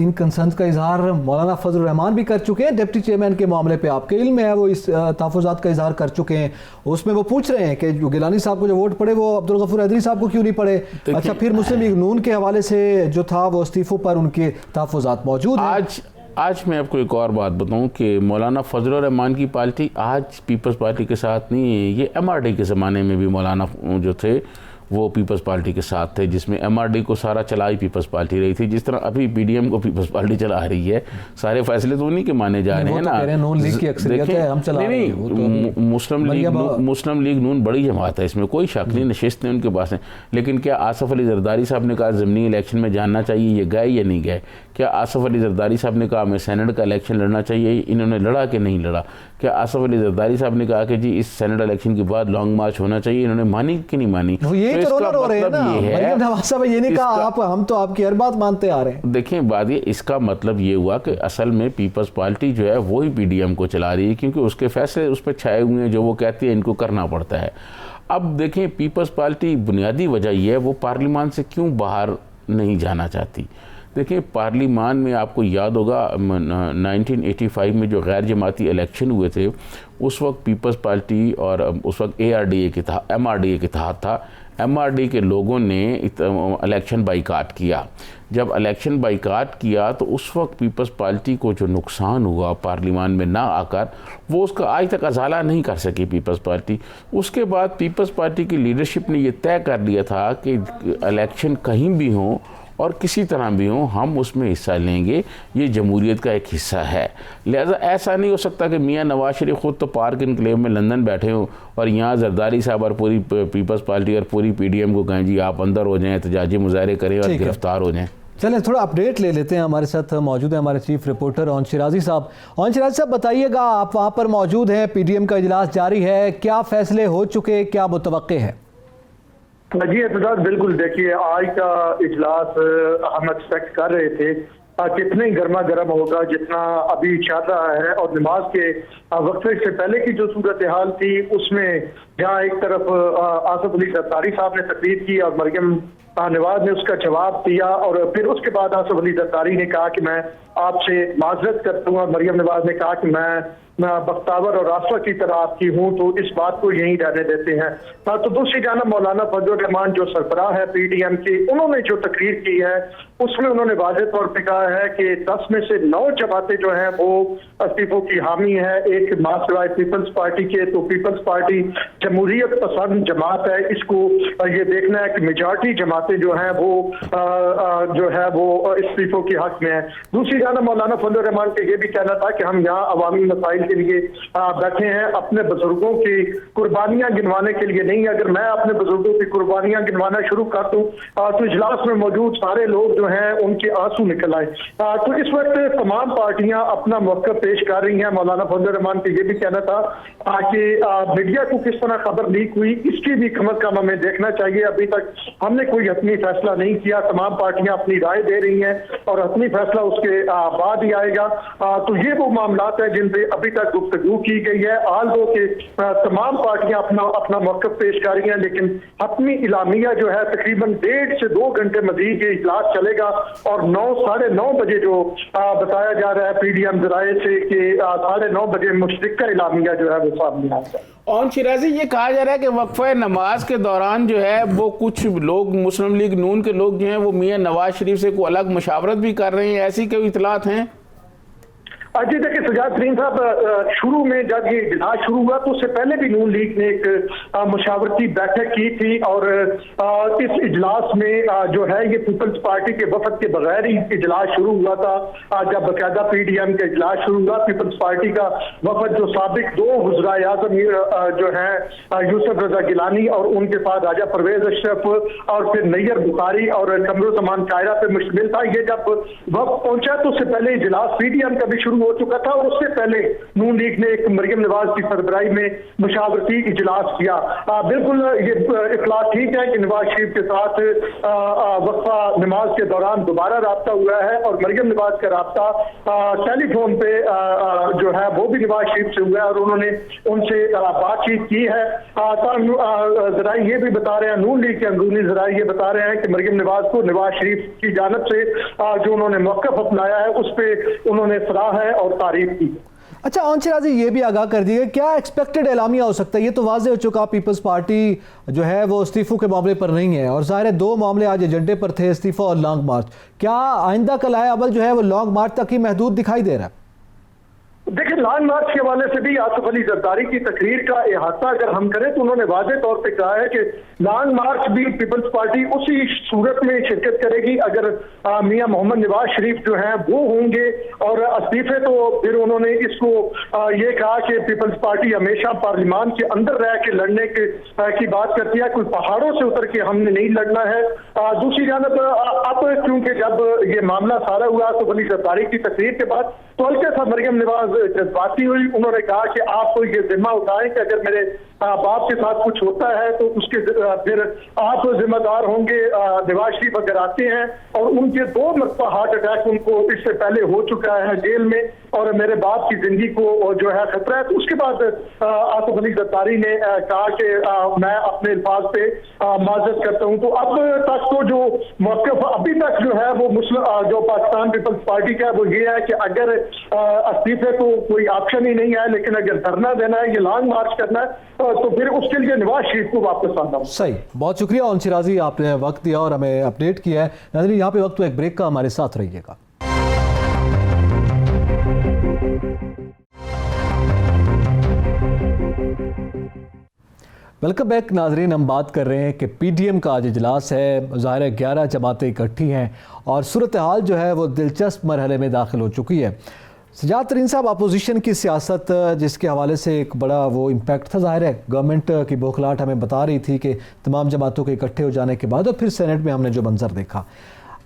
इन कंसर्न्स का इजहार मौलाना फजल रहमान भी कर चुके हैं, डिप्टी चेयरमैन के मामले पे आपके इल्म में है, वो इस तहफ़्फ़ुज़ात का इजहार कर चुके हैं। उसमें वो पूछ रहे हैं कि जो गिलानी साहब को जो वोट पड़े वो अब्दुल गफूर हैदरी साहब को क्यों नहीं पड़े। अच्छा, फिर मुस्लिम लीग नून के हवाले से जो था वो इस्तीफ़ों पर उनके तहफ़्फ़ुज़ात मौजूद हैं। आज मैं आपको एक और बात बताऊं कि मौलाना फजल रहमान की पार्टी आज पीपल्स पार्टी के साथ नहीं है। ये MRD के ज़माने में भी मौलाना जो थे वो पीपल्स पार्टी के साथ थे, जिसमें MRD को सारा चलाई पीपल्स पार्टी रही थी, जिस तरह अभी PDM को पीपल्स पार्टी चला रही है। सारे फैसले तो उन्हीं के माने जा रहे हैं ना। मुस्लिम लीग नून बड़ी जमात है, इसमें कोई शक नहीं, नशिस्त उनके पास है। लेकिन क्या आसफ़ अली ज़रदारी साहब ने कहा ज़मीनी इलेक्शन में जानना चाहिए, ये गए या नहीं गए? क्या आसफ़ अली ज़रदारी साहब ने कहा हमें सेनेट का इलेक्शन लड़ना चाहिए, इन्होंने लड़ा कि नहीं लड़ा? क्या आसफ़ अली ज़रदारी साहब ने कहा कि जी इस सेनेट इलेक्शन के बाद लॉन्ग मार्च होना चाहिए, इन्होंने मानी कि नहीं मानी? हम तो आपकी हर बात मानते आ रहे हैं। देखें, बात ये, इसका मतलब ये हुआ कि असल में पीपल्स पार्टी जो है वही PDM को चला रही है, क्योंकि उसके फैसले उस पर छाए हुए हैं, जो वो कहती है इनको करना पड़ता है। अब देखें, पीपल्स पार्टी बुनियादी वजह ये है वो पार्लियामान से क्यों बाहर नहीं जाना चाहती। देखिए, पार्लियामान में आपको याद होगा 1985 में जो गैर जमाती इलेक्शन हुए थे, उस वक्त पीपल्स पार्टी और उस वक्त MRDA के तहत था। MRD के लोगों ने इलेक्शन बाइकाट किया। जब इलेक्शन बाइकाट किया तो उस वक्त पीपल्स पार्टी को जो नुकसान हुआ पार्लियामान में ना आकर, वो उसका आज तक अजाला नहीं कर सकी पीपल्स पार्टी। उसके बाद पीपल्स पार्टी की लीडरशिप ने ये तय कर लिया था कि इलेक्शन कहीं भी हो और किसी तरह भी हो हम उसमें हिस्सा लेंगे, ये जमहूरियत का एक हिस्सा है। लिहाजा ऐसा नहीं हो सकता कि मियाँ नवाज शरीफ ख़ुद तो पार्क इनक्लेव में लंदन बैठे हों और यहाँ जरदारी साहब और पूरी पीपल्स पार्टी और पूरी PDM को कहें जी आप अंदर हो जाएँ, एहतजाजी मुजाहरे करें और गिरफ्तार हो जाएँ। चलें थोड़ा अपडेट ले लेते हैं। हमारे साथ मौजूद है हमारे चीफ रिपोर्टर ओन शिराजी साहब। ओन शिराजी साहब बताइएगा, आप वहाँ पर मौजूद हैं, PDM का इजलास जारी है, क्या फैसले हो चुके, क्या मुतवक्के है? जी एतजाज, बिल्कुल देखिए आज का इजलास हम एक्सपेक्ट कर रहे थे कितने गर्मा गर्म होगा जितना अभी चल रहा है। और नमाज के वक्फे से पहले की जो सूरत हाल थी उसमें जहाँ एक तरफ आसिफ अली जरदारी साहब ने तकरीर की और मरियम नवाज ने उसका जवाब दिया, और फिर उसके बाद आसिफ अली जरदारी ने कहा कि मैं आपसे माजरत करता हूँ, और मरियम नवाज ने कहा कि मैं बख्तावर और रास्ता की तरह आपकी हूँ, तो इस बात को यहीं रहने देते हैं। तो दूसरी जानब मौलाना फजलुर रहमान जो सरबराह है PDM की, उन्होंने जो तकरीर की है उसमें उन्होंने वाज़ेह तौर पर कहा है कि 10 में से 9 जमातें जो हैं वो इस्तीफों की हामी है। एक मासिवाय पीपल्स पार्टी के, तो पीपल्स पार्टी जमहूरियत पसंद जमात है, इसको ये देखना है कि मेजॉरिटी जमातें जो हैं वो इस्तीफों के हक में है। दूसरी जानब मौलाना फजलुर रहमान का ये भी कहना था कि हम यहाँ अवामी मसाइल के लिए बैठे हैं, अपने बुजुर्गों की कुर्बानियां गिनवाने के लिए नहीं। अगर मैं अपने बुजुर्गों की कुर्बानियां गिनवाना शुरू कर दूं तो इजलास में मौजूद सारे लोग जो हैं उनके आंसू निकल आए। तो इस वक्त तमाम पार्टियां अपना मौक़िफ़ पेश कर रही हैं। मौलाना फजलुर रहमान का ये भी कहना था कि मीडिया को किस तरह खबर लीक हुई इसकी भी कम अज कम हमें देखना चाहिए। अभी तक हमने कोई हतमी फैसला नहीं किया, तमाम पार्टियां अपनी राय दे रही हैं और हतमी फैसला उसके बाद ही आएगा। तो ये वो मामलात है जिन पे अभी तक गुफ्तगू की गई है। आल दो के तमाम पार्टियां अपना मौक़िफ़ पेश कर रही हैं, लेकिन हतमी इलामिया जो है तकरीबन 1.5 से 2 घंटे मजीद ये इजलास चलेगा, और 9 साढ़े 9 बजे जो बताया जा रहा है PDM जराए से कि 9:30 बजे मुश्तरका इलामिया जो है वो सामने आएगा। और शिराजी, ये कहा जा रहा है कि वक्फे नमाज के दौरान जो है वो कुछ लोग मुस्लिम लीग नून के लोग जो हैं वो मियाँ नवाज शरीफ से कोई अलग मशावरत भी कर रहे हैं, ऐसी कोई इतलात हैं? जी देखिए सजाद तरीन साहब, शुरू में जब ये इजलास शुरू हुआ तो उससे पहले भी नून लीग ने एक मुशावरती बैठक की थी, और इस इजलास में जो है ये पीपल्स पार्टी के वफद के बगैर ही इजलास शुरू हुआ था। जब बाकायदा PDM का इजलास शुरू हुआ, पीपल्स पार्टी का वफद जो साबिक 2 वज़राए आज़म जो है यूसुफ रजा गिलानी और उनके साथ राजा परवेज अशरफ और फिर नैयर बुखारी और कमरुज़्ज़मान कायरा पे मुश्तमिल था। ये जब वक्त पहुंचा तो उससे पहले इजलास PDM का भी शुरू हो चुका था, और उससे पहले नून लीग ने एक मरियम नवाज की सरबराही में मुशावरती इजलास किया। बिल्कुल ये इख्लास ठीक है कि नवाज शरीफ के साथ वक्फा नमाज के दौरान दोबारा राब्ता हुआ है, और मरियम नवाज का राब्ता टेलीफोन पे जो है वो भी नवाज शरीफ से हुआ है और उन्होंने उनसे बातचीत की है। जराए ये भी बता रहे हैं, नून लीग के अंदरूनी जराए ये बता रहे हैं कि मरियम नवाज को नवाज शरीफ की जानिब से जो उन्होंने मौक़िफ़ अपनाया है उस पर उन्होंने सराहा है और तारीफ की। अच्छा ओन शिराजी, ये भी आगाह कर दिए क्या एक्सपेक्टेड एलामिया हो सकता है? ये तो वाज़ेह हो चुका पीपल्स पार्टी जो है वो इस्तीफों के मामले पर नहीं है, और ज़ाहिर है 2 मामले आज एजेंडे पर थे, इस्तीफा और लॉन्ग मार्च। क्या आइंदा का लाया अमल जो है वो लॉन्ग मार्च तक ही महदूद दिखाई दे रहा है? देखिए लॉन्ग मार्च के हवाले से भी आसिफ अली जरदारी की तकरीर का इहाता अगर हम करें तो उन्होंने वाज़ेह तौर पे कहा है कि लॉन्ग मार्च भी पीपल्स पार्टी उसी सूरत में शिरकत करेगी अगर मियां मोहम्मद नवाज शरीफ जो हैं वो होंगे। और इस्तीफे तो फिर उन्होंने इसको ये कहा कि पीपल्स पार्टी हमेशा पार्लियामान के अंदर रह के लड़ने की बात करती है, कोई पहाड़ों से उतर के हमने नहीं लड़ना है। दूसरी जानब अब क्योंकि जब ये मामला सारा हुआ आसिफ अली जरदारी की तकरीर के बाद तो हल्के सा मरियम नवाज जज्बाती हुई। उन्होंने कहा कि आप ये जिम्मा उठाएं कि अगर मेरे बाप के साथ कुछ होता है तो उसके फिर आप जिम्मेदार होंगे। नवाज शरीफ अगर आते हैं और उनके 2 मरतबा हार्ट अटैक उनको इससे पहले हो चुका है जेल में, और मेरे बाप की जिंदगी को जो है खतरा है, तो उसके बाद आसिफ अली जरदारी ने कहा कि मैं अपने अल्फाज पे माजरत करता हूँ। तो अब तक तो जो मौक़िफ़ अभी तक जो है वो मुस्लिम जो पाकिस्तान पीपल्स पार्टी का है वो ये है कि अगर इस्तीफे तो कोई ऑप्शन ही नहीं है, लेकिन अगर धरना देना है, ये लॉन्ग मार्च करना है तो फिर उसके लिए नवाज शरीफ को वापस आना हो। सही, बहुत शुक्रिया ओन शिराजी, आपने वक्त दिया और हमें अपडेट किया है। नाज़रीन यहाँ पे वक्त तो एक ब्रेक का, हमारे साथ रहिएगा। वेलकम बैक नाजरीन। हम बात कर रहे हैं कि पीटीएम का आज इजलास है, ज़ाहिर है 11 जमातें इकट्ठी हैं और सूरत हाल जो है वो दिलचस्प मरहले में दाखिल हो चुकी है। सजाद तरीन साहब, अपोजिशन की सियासत जिसके हवाले से एक बड़ा वो इम्पैक्ट था, ज़ाहिर है गवर्नमेंट की बौखलाहट हमें बता रही थी कि तमाम जमातों के इकट्ठे हो जाने के बाद और फिर सेनेट में हमने जो मंजर देखा,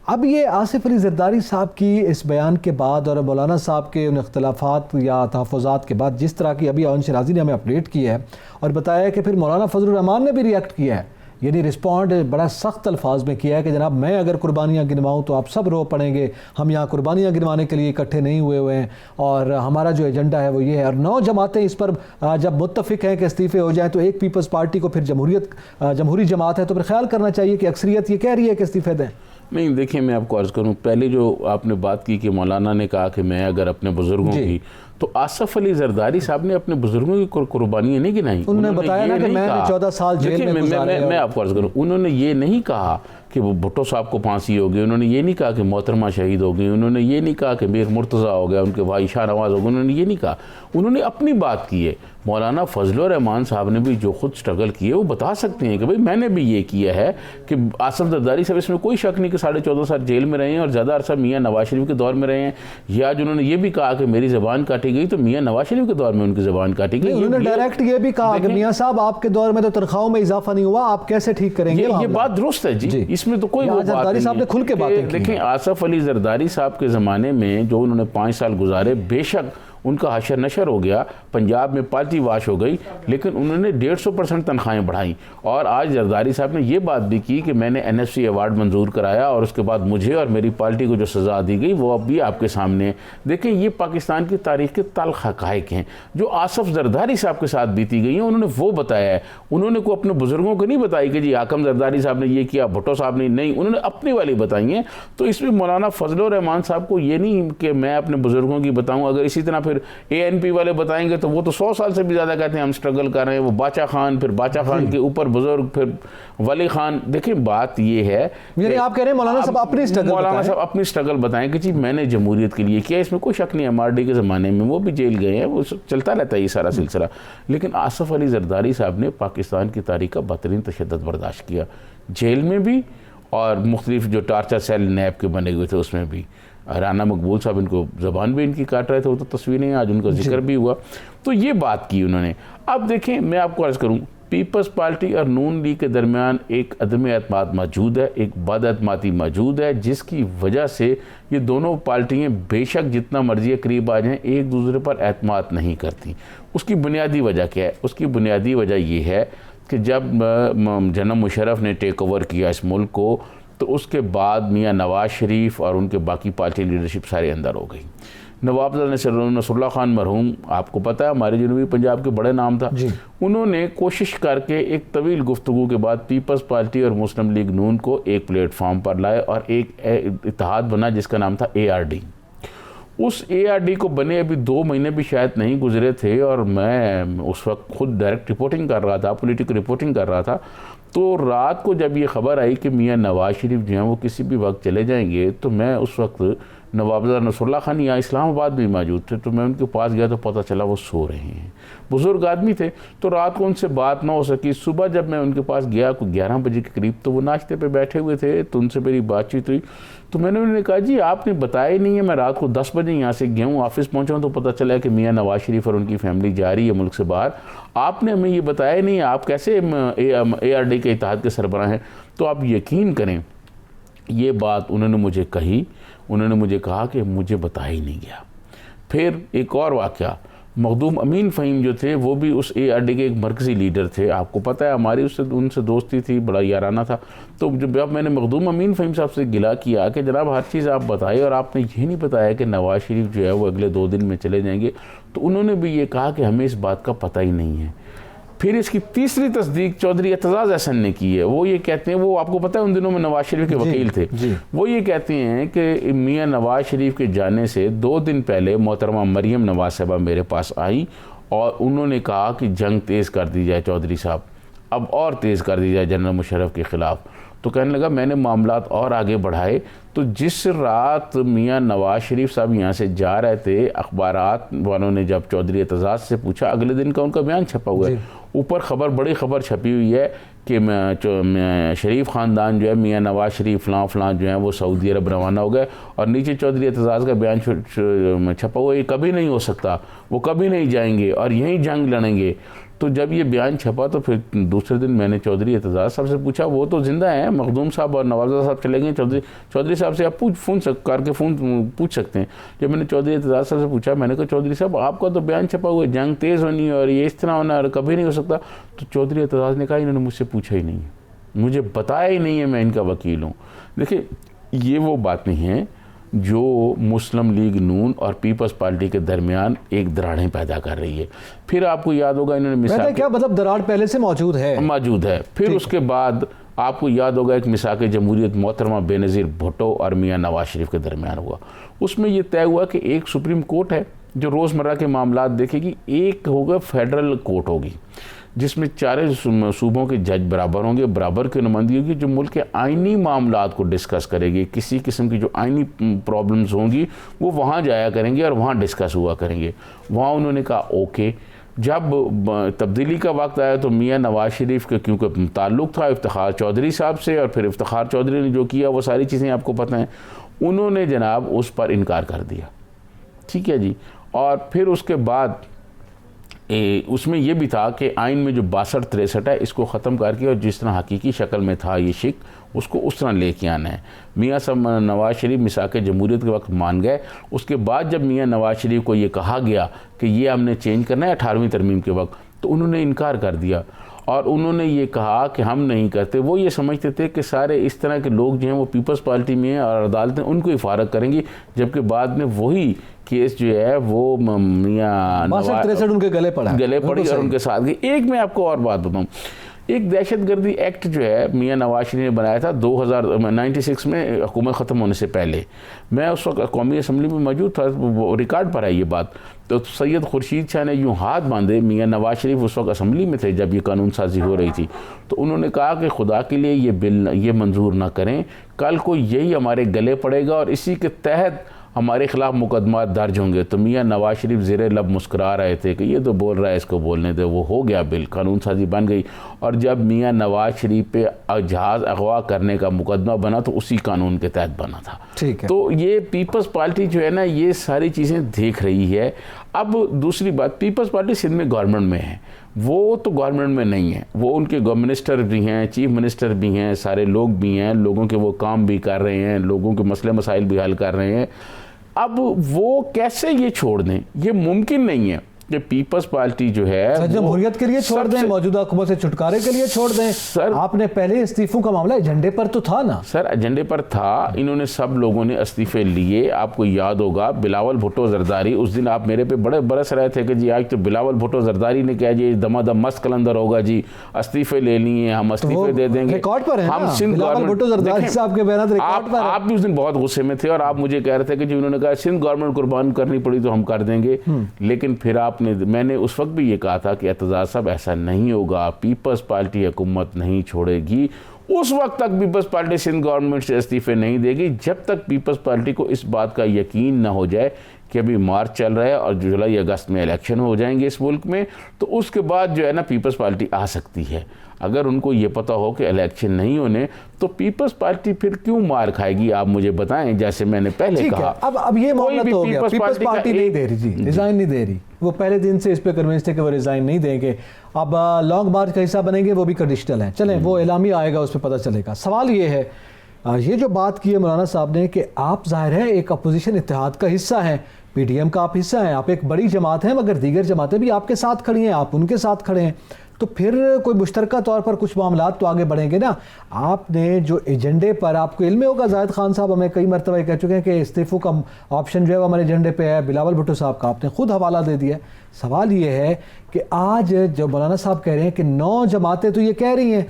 अब ये आसिफ अली जरदारी साहब की इस बयान के बाद और मौलाना साहब के उन इख्तलाफात या तहफ़्फ़ुज़ात के बाद जिस तरह की अभी अवन शराजी ने हमें अपडेट की है और बताया है कि फिर मौलाना फजलुर रहमान ने भी रिएक्ट किया है, यानी रिस्पॉन्ड बड़ा सख्त अल्फाज में किया है कि जनाब मैं अगर कुर्बानियाँ गिनवाऊँ तो आप सब रो पड़ेंगे, हम यहाँ कुर्बानियाँ गिनवाने के लिए इकट्ठे नहीं हुए हैं और हमारा जो एजेंडा है वो ये है। और 9 जमातें इस पर जब मुत्तफिक हैं कि इस्तीफ़े हो जाएँ तो एक पीपल्स पार्टी को फिर जमहूरी जमात है तो फिर ख्याल करना चाहिए कि अक्सरियत ये कह रही है कि इस्तीफ़े दें। नहीं, देखिए मैं आपको अर्ज़ करूं, पहले जो आपने बात की कि मौलाना ने कहा कि मैं अगर अपने बुजुर्गों की, तो आसिफ अली जरदारी साहब ने अपने बुजुर्गों की कुर्बानियाँ नहीं गिनाई। उन्होंने बताया ना कि मैंने 14 साल जेल में गुजारे। मैं आपको अर्ज़ करूं, उन्होंने ये नहीं कहा कि वो भुट्टो साहब को फांसी हो गई, उन्होंने ये नहीं कहा कि मोहतरमा शहीद हो गई, उन्होंने ये नहीं कहा कि मीर मुर्तज़ा हो गया, उनके भाई शाहनवाज हो गए, उन्होंने ये नहीं कहा। उन्होंने अपनी बात की है। मौलाना फजलुर रहमान साहब ने भी जो खुद स्ट्रगल किए वो बता सकते हैं कि भाई मैंने भी ये किया है, कि आसिफ जरदारी साहब इसमें कोई शक नहीं कि 14.5 साल जेल में रहे हैं और ज़्यादा अरसा मियाँ नवाज शरीफ के दौर में रहे हैं। या जिन्होंने ये भी कहा कि मेरी ज़बान काटी गई, तो मियाँ नवाज शरीफ के दौर में उनकी ज़बान काटी गई। उन्होंने डायरेक्ट ये भी कहा कि मियाँ साहब आपके दौर में तो तनख्वाहों में इजाफा नहीं हुआ, आप कैसे ठीक करेंगे। ये बात दुरुस्त है जी, इसमें तो कोई जरदारी साहब ने खुल के बातें की। देखें, आसिफ अली जरदारी साहब के ज़माने में जो उन्होंने 5 साल गुजारे, बेशक उनका हशर नशर हो गया, पंजाब में पार्टी वाश हो गई, लेकिन उन्होंने 150% तनख्वाहें बढ़ाई। और आज जरदारी साहब ने ये बात भी की कि मैंने NFC अवार्ड मंजूर कराया और उसके बाद मुझे और मेरी पार्टी को जो सज़ा दी गई वो अब भी आपके सामने है। देखें, ये पाकिस्तान की तारीख़ के तल्ख़ हक़ाइक़ हैं जो आसिफ जरदारी साहब के साथ बीती गई हैं। उन्होंने वो बताया है, उन्होंने को अपने बुजुर्गों को नहीं बताई कि जी हाकम जरदारी साहब ने ये किया, भुट्टो साहब ने नहीं, उन्होंने अपनी वाली बताई हैं। तो इसमें मौलाना फजलुर रहमान साहब को ये नहीं कि मैं अपने बुजुर्गों की बताऊँ, अगर इसी तरह फिर ANP वाले बताएंगे तो वो तो 100 साल से भी ज़्यादा कहते हैं हम स्ट्रगल कर रहे हैं। वो बाचा खान, फिर बाचा खान के ऊपर बुजुर्ग, फिर वली खान। देखिए बात ये है, आप कह रहे हैं मौलाना साहब अपनी स्ट्रगल बताएं कि जी मैंने जमहूरियत के लिए किया, इसमें कोई शक नहीं है। MRD के ज़माने में वो भी जेल गए हैं, वो चलता रहता है ये सारा सिलसिला। लेकिन आसिफ अली जरदारी साहब ने पाकिस्तान की तारीख़ का बदतरीन तशद्दुद बर्दाश्त किया, जेल में भी और मुख्तलिफ जो टार्चर सेल नैब के बने हुए थे उसमें भी। राना मकबूल साहब इनको ज़बान भी इनकी काट रहे थे, वो तो तस्वीरें आज उनका जिक्र भी हुआ। तो ये बात की उन्होंने। अब देखें, मैं आपको अर्ज़ करूं, पीपल्स पार्टी और नून लीग के दरमियान एक अदम एतमाद मौजूद है, एक बदअतमादी मौजूद है, जिसकी वजह से ये दोनों पार्टियाँ बेशक जितना मर्जी करीब आ जाएँ एक दूसरे पर एतमाद नहीं करती। उसकी बुनियादी वजह क्या है? उसकी बुनियादी वजह ये है कि जब जनाब मुशर्रफ ने टेक ओवर किया इस मुल्क को, तो उसके बाद मियाँ नवाज शरीफ और उनके बाकी पार्टी लीडरशिप सारे अंदर हो गई। नवाब नसरुल्लाह खान मरहूम, आपको पता है हमारे जनूबी पंजाब के बड़े नाम था, उन्होंने कोशिश करके एक तवील गुफ्तगू के बाद पीपल्स पार्टी और मुस्लिम लीग नून को एक प्लेटफार्म पर लाए और एक इत्तेहाद बना जिसका नाम था ARD। उस ARD को बने अभी 2 महीने भी शायद नहीं गुजरे थे और मैं उस वक्त खुद डायरेक्ट रिपोर्टिंग कर रहा था, पॉलिटिकल रिपोर्टिंग कर रहा था। तो रात को जब ये ख़बर आई कि मियाँ नवाज शरीफ जो हैं वो किसी भी वक्त चले जाएंगे, तो मैं उस वक्त नवाब नसरुल्लाह खान यहाँ इस्लामाबाद भी मौजूद थे, तो मैं उनके पास गया तो पता चला वो सो रहे हैं। बुज़ुर्ग आदमी थे, तो रात को उनसे बात ना हो सकी। सुबह जब मैं उनके पास गया कोई 11 बजे के करीब, तो वो नाश्ते पे बैठे हुए थे, तो उनसे मेरी बातचीत हुई। तो मैंने उन्होंने कहा जी आपने बताया ही नहीं है, मैं रात को 10 बजे यहाँ से गया हूँ, ऑफिस पहुँचा हूँ तो पता चला कि मियाँ नवाज शरीफ और उनकी फैमिली जा रही है मुल्क से बाहर, आपने हमें ये बताया ही नहीं, आप कैसे ARD के इत्तेहाद के सरबराह हैं। तो आप यकीन करें, ये बात उन्होंने मुझे कही, उन्होंने मुझे कहा कि मुझे बताया ही नहीं गया। फिर एक और वाक़या, मखदूम अमीन फ़हीम जो थे वो भी उस ARD के एक मरकज़ी लीडर थे, आपको पता है हमारी उनसे दोस्ती थी, बड़ा याराना था। तो जब मैंने मखदूम अमीन फ़हीम साहब से गिला किया कि जनाब हर चीज़ आप बताइए और आपने ये नहीं बताया कि नवाज शरीफ जो है वो अगले 2 दिन में चले जाएंगे, तो उन्होंने भी ये कहा कि हमें इस बात का पता ही नहीं है। फिर इसकी तीसरी तस्दीक चौधरी एतजाज़ अहसन ने की है। वो ये कहते हैं, वो आपको पता है उन दिनों में नवाज शरीफ के वकील थे, वो ये कहते हैं कि मियाँ नवाज शरीफ के जाने से 2 दिन पहले मोहतरमा मरियम नवाज साहबा मेरे पास आई और उन्होंने कहा कि जंग तेज़ कर दी जाए चौधरी साहब, अब और तेज़ कर दी जाए जनरल मुशर्रफ के ख़िलाफ़। तो कहने लगा मैंने मामलात और आगे बढ़ाए। तो जिस रात मियाँ नवाज शरीफ साहब यहाँ से जा रहे थे, अखबारात वालों ने जब चौधरी एतजाज़ से पूछा, अगले दिन का उनका बयान छपा हुआ है, ऊपर खबर, बड़ी खबर छपी हुई है कि शरीफ ख़ानदान जो है, मियाँ नवाज शरीफ फ़लाँ जो हैं वो सऊदी अरब रवाना हो गए, और नीचे चौधरी एतजाज़ का बयान छपा हुआ है, ये कभी नहीं हो सकता, वो कभी नहीं जाएंगे और यहीं जंग लड़ेंगे। तो जब ये बयान छपा तो फिर दूसरे दिन मैंने चौधरी एतजाज़ साहब से पूछा, वो तो ज़िंदा हैं, मखदूम साहब और नवाज़ा साहब चले गए, चौधरी साहब से आप फ़ोन पूछ सकते हैं। जब मैंने चौधरी एतजाज़ साहब से पूछा, मैंने कहा चौधरी साहब आपका तो बयान छपा हुआ है, जंग तेज़ होनी है और ये इस तरह होना और कभी नहीं हो सकता। तो चौधरी एतजाज़ ने कहा इन्होंने मुझसे पूछा ही नहीं है, मुझे बताया ही नहीं है, मैं इनका वकील हूँ। देखिए ये वो बात नहीं है जो मुस्लिम लीग नून और पीपल्स पार्टी के दरमियान एक दरारें पैदा कर रही है। फिर आपको याद होगा इन्होंने मिसाल क्या मतलब दरार पहले से मौजूद है। फिर उसके बाद आपको याद होगा एक मिसाक जमहूरियत मोहतरमा बेनज़ीर भुट्टो और मियाँ नवाज शरीफ के दरमियान हुआ। उसमें यह तय हुआ कि एक सुप्रीम कोर्ट है जो रोज़मर्रा के मामलात देखेगी, एक होगा फेडरल कोर्ट होगी जिसमें चारों सूबों के जज बराबर होंगे, बराबर की नुमाइंदगी होगी, जो मुल्क के आइनी मामलात को डिस्कस करेगी। किसी किस्म की जो आइनी प्रॉब्लम्स होंगी वो वहाँ जाया करेंगे और वहाँ डिस्कस हुआ करेंगे। वहाँ उन्होंने कहा ओके। जब तब्दीली का वक्त आया तो मियाँ नवाज शरीफ के क्योंकि ताल्लुक़ था इफ्तिखार चौधरी साहब से, और फिर इफ्तिखार चौधरी ने जो किया वो सारी चीज़ें आपको पता हैं, उन्होंने जनाब उस पर इनकार कर दिया, ठीक है जी। और फिर उसके बाद उसमें यह भी था कि आइन में जो 62-63 है इसको ख़त्म करके और जिस तरह हकीकी शक्ल में था ये शिक, उसको उस तरह लेके आना है। मियाँ साहब नवाज शरीफ मिसाक जमहूरियत के वक्त मान गए। उसके बाद जब मियाँ नवाज शरीफ को ये कहा गया कि ये हमने चेंज करना है 18वीं तरमीम के वक्त, तो उन्होंने इनकार कर दिया और उन्होंने ये कहा कि हम नहीं करते। वो ये समझते थे कि सारे इस तरह के लोग जो हैं वो पीपल्स पार्टी में हैं और अदालतें उनको ही फारग करेंगी, जबकि बाद में वही केस जो है वो मियाँ 62-63 उनके गले पड़ी और उनके साथ गई। एक मैं आपको और बात बताऊँ, एक दहशतगर्दी एक्ट जो है मियाँ नवाज शरीफ ने बनाया था 1996 में हुकूमत ख़त्म होने से पहले। मैं उस वक्त कौमी असम्बली में मौजूद था, वो रिकॉर्ड पर है ये बात। तो सैयद खुर्शीद शाह ने यूँ हाथ बांधे, मियाँ नवाज शरीफ उस वक्त असम्बली में थे जब ये कानून साजी हो रही थी, तो उन्होंने कहा कि खुदा के लिए ये बिल ये मंजूर ना करें, कल को यही हमारे गले पड़ेगा और इसी के तहत हमारे खिलाफ मुकदमा दर्ज होंगे। तो मियाँ नवाज शरीफ ज़ेरे लब मुस्कुरा रहे थे कि ये तो बोल रहा है, इसको बोलने दे। वो हो गया, बिल कानून साजी बन गई। और जब मियाँ नवाज शरीफ पे जहाज़ अगवा करने का मुकदमा बना तो उसी कानून के तहत बना था। ठीक है। तो ये पीपल्स पार्टी जो है ना, ये सारी चीज़ें देख रही है। अब दूसरी बात, पीपल्स पार्टी सिंध में गवर्नमेंट में है, वो तो गवर्नमेंट में नहीं है, वो उनके मिनिस्टर भी हैं, चीफ मिनिस्टर भी हैं, सारे लोग भी हैं, लोगों के वो काम भी कर रहे हैं, लोगों के मसले मसाइल भी हल कर रहे हैं। अब वो कैसे ये छोड़ दें, ये मुमकिन नहीं है कि पीपल्स पार्टी जो है जमहूरियत के लिए छोड़ दें, मौजूदा हुकूमत से छुटकारे के लिए छोड़ दें। सर आपने पहले इस्तीफों का मामला एजेंडे पर तो था ना? सर एजेंडे पर था, इन्होंने सब लोगों ने इस्तीफे लिए। आपको याद होगा बिलावल भुट्टो जरदारी, उस दिन आप मेरे पे बड़े बरस रहे थे कि जी आज तो बिलावल भुट्टो जरदारी ने कहा जी दमादम मस्त कलंदर होगा जी, इस्तीफे ले लिए, हम इस्तीफे दे देंगे। रिकॉर्ड पर है हम सिंध गवर्नमेंट, आप भी उस दिन बहुत गुस्से में थे और आप मुझे कह रहे थे कि जी उन्होंने कहा सिंध गवर्नमेंट कुर्बान करनी पड़ी तो हम कर देंगे। लेकिन फिर मैंने उस वक्त भी ये कहा था कि एतजाज़ साहब ऐसा नहीं होगा, पीपल्स पार्टी हुकूमत नहीं छोड़ेगी। उस वक्त तक पीपल्स पार्टी सिंध गवर्नमेंट से इस्तीफे नहीं देगी जब तक पीपल्स पार्टी को इस बात का यकीन ना हो जाए कि अभी मार्च चल रहा है और जुलाई अगस्त में इलेक्शन हो जाएंगे इस मुल्क में, तो उसके बाद जो है ना पीपल्स पार्टी आ सकती है। अगर उनको ये पता हो कि इलेक्शन नहीं होने तो पीपल्स पार्टी फिर क्यों मार खाएगी, आप मुझे बताएं। जैसे मैंने पहले कहा, अब ये मामला तो हो गया, पीपल्स पार्टी नहीं दे रही जी, रिजाइन नहीं दे रही। वो पहले दिन से इस पे कन्विंस थे कि वो रिजाइन नहीं देंगे। अब लॉन्ग मार्च का हिस्सा बनेंगे, वो भी कंडीशनल है। चलें, वो एलामी आएगा, उस पर पता चलेगा। सवाल ये है, ये जो बात की है मौलाना साहब ने कि आप जाहिर है एक अपोजिशन इत्तेहाद का हिस्सा हैं, पीडीएम का आप हिस्सा हैं, आप एक बड़ी जमात हैं, मगर दीगर जमातें भी आपके साथ खड़ी हैं, आप उनके साथ खड़े हैं, तो फिर कोई मुश्तरका तौर पर कुछ मामलात तो आगे बढ़ेंगे ना। आपने जो एजेंडे पर, आपको इल्म होगा जाहिद खान साहब हमें कई मरतबा कह चुके हैं कि इस्तीफों का ऑप्शन जो है हमारे एजेंडे पे है, बिलावल भुट्टो साहब का आपने खुद हवाला दे दिया। सवाल ये है कि आज जो मौलाना साहब कह रहे हैं कि 9 जमातें तो ये कह रही हैं,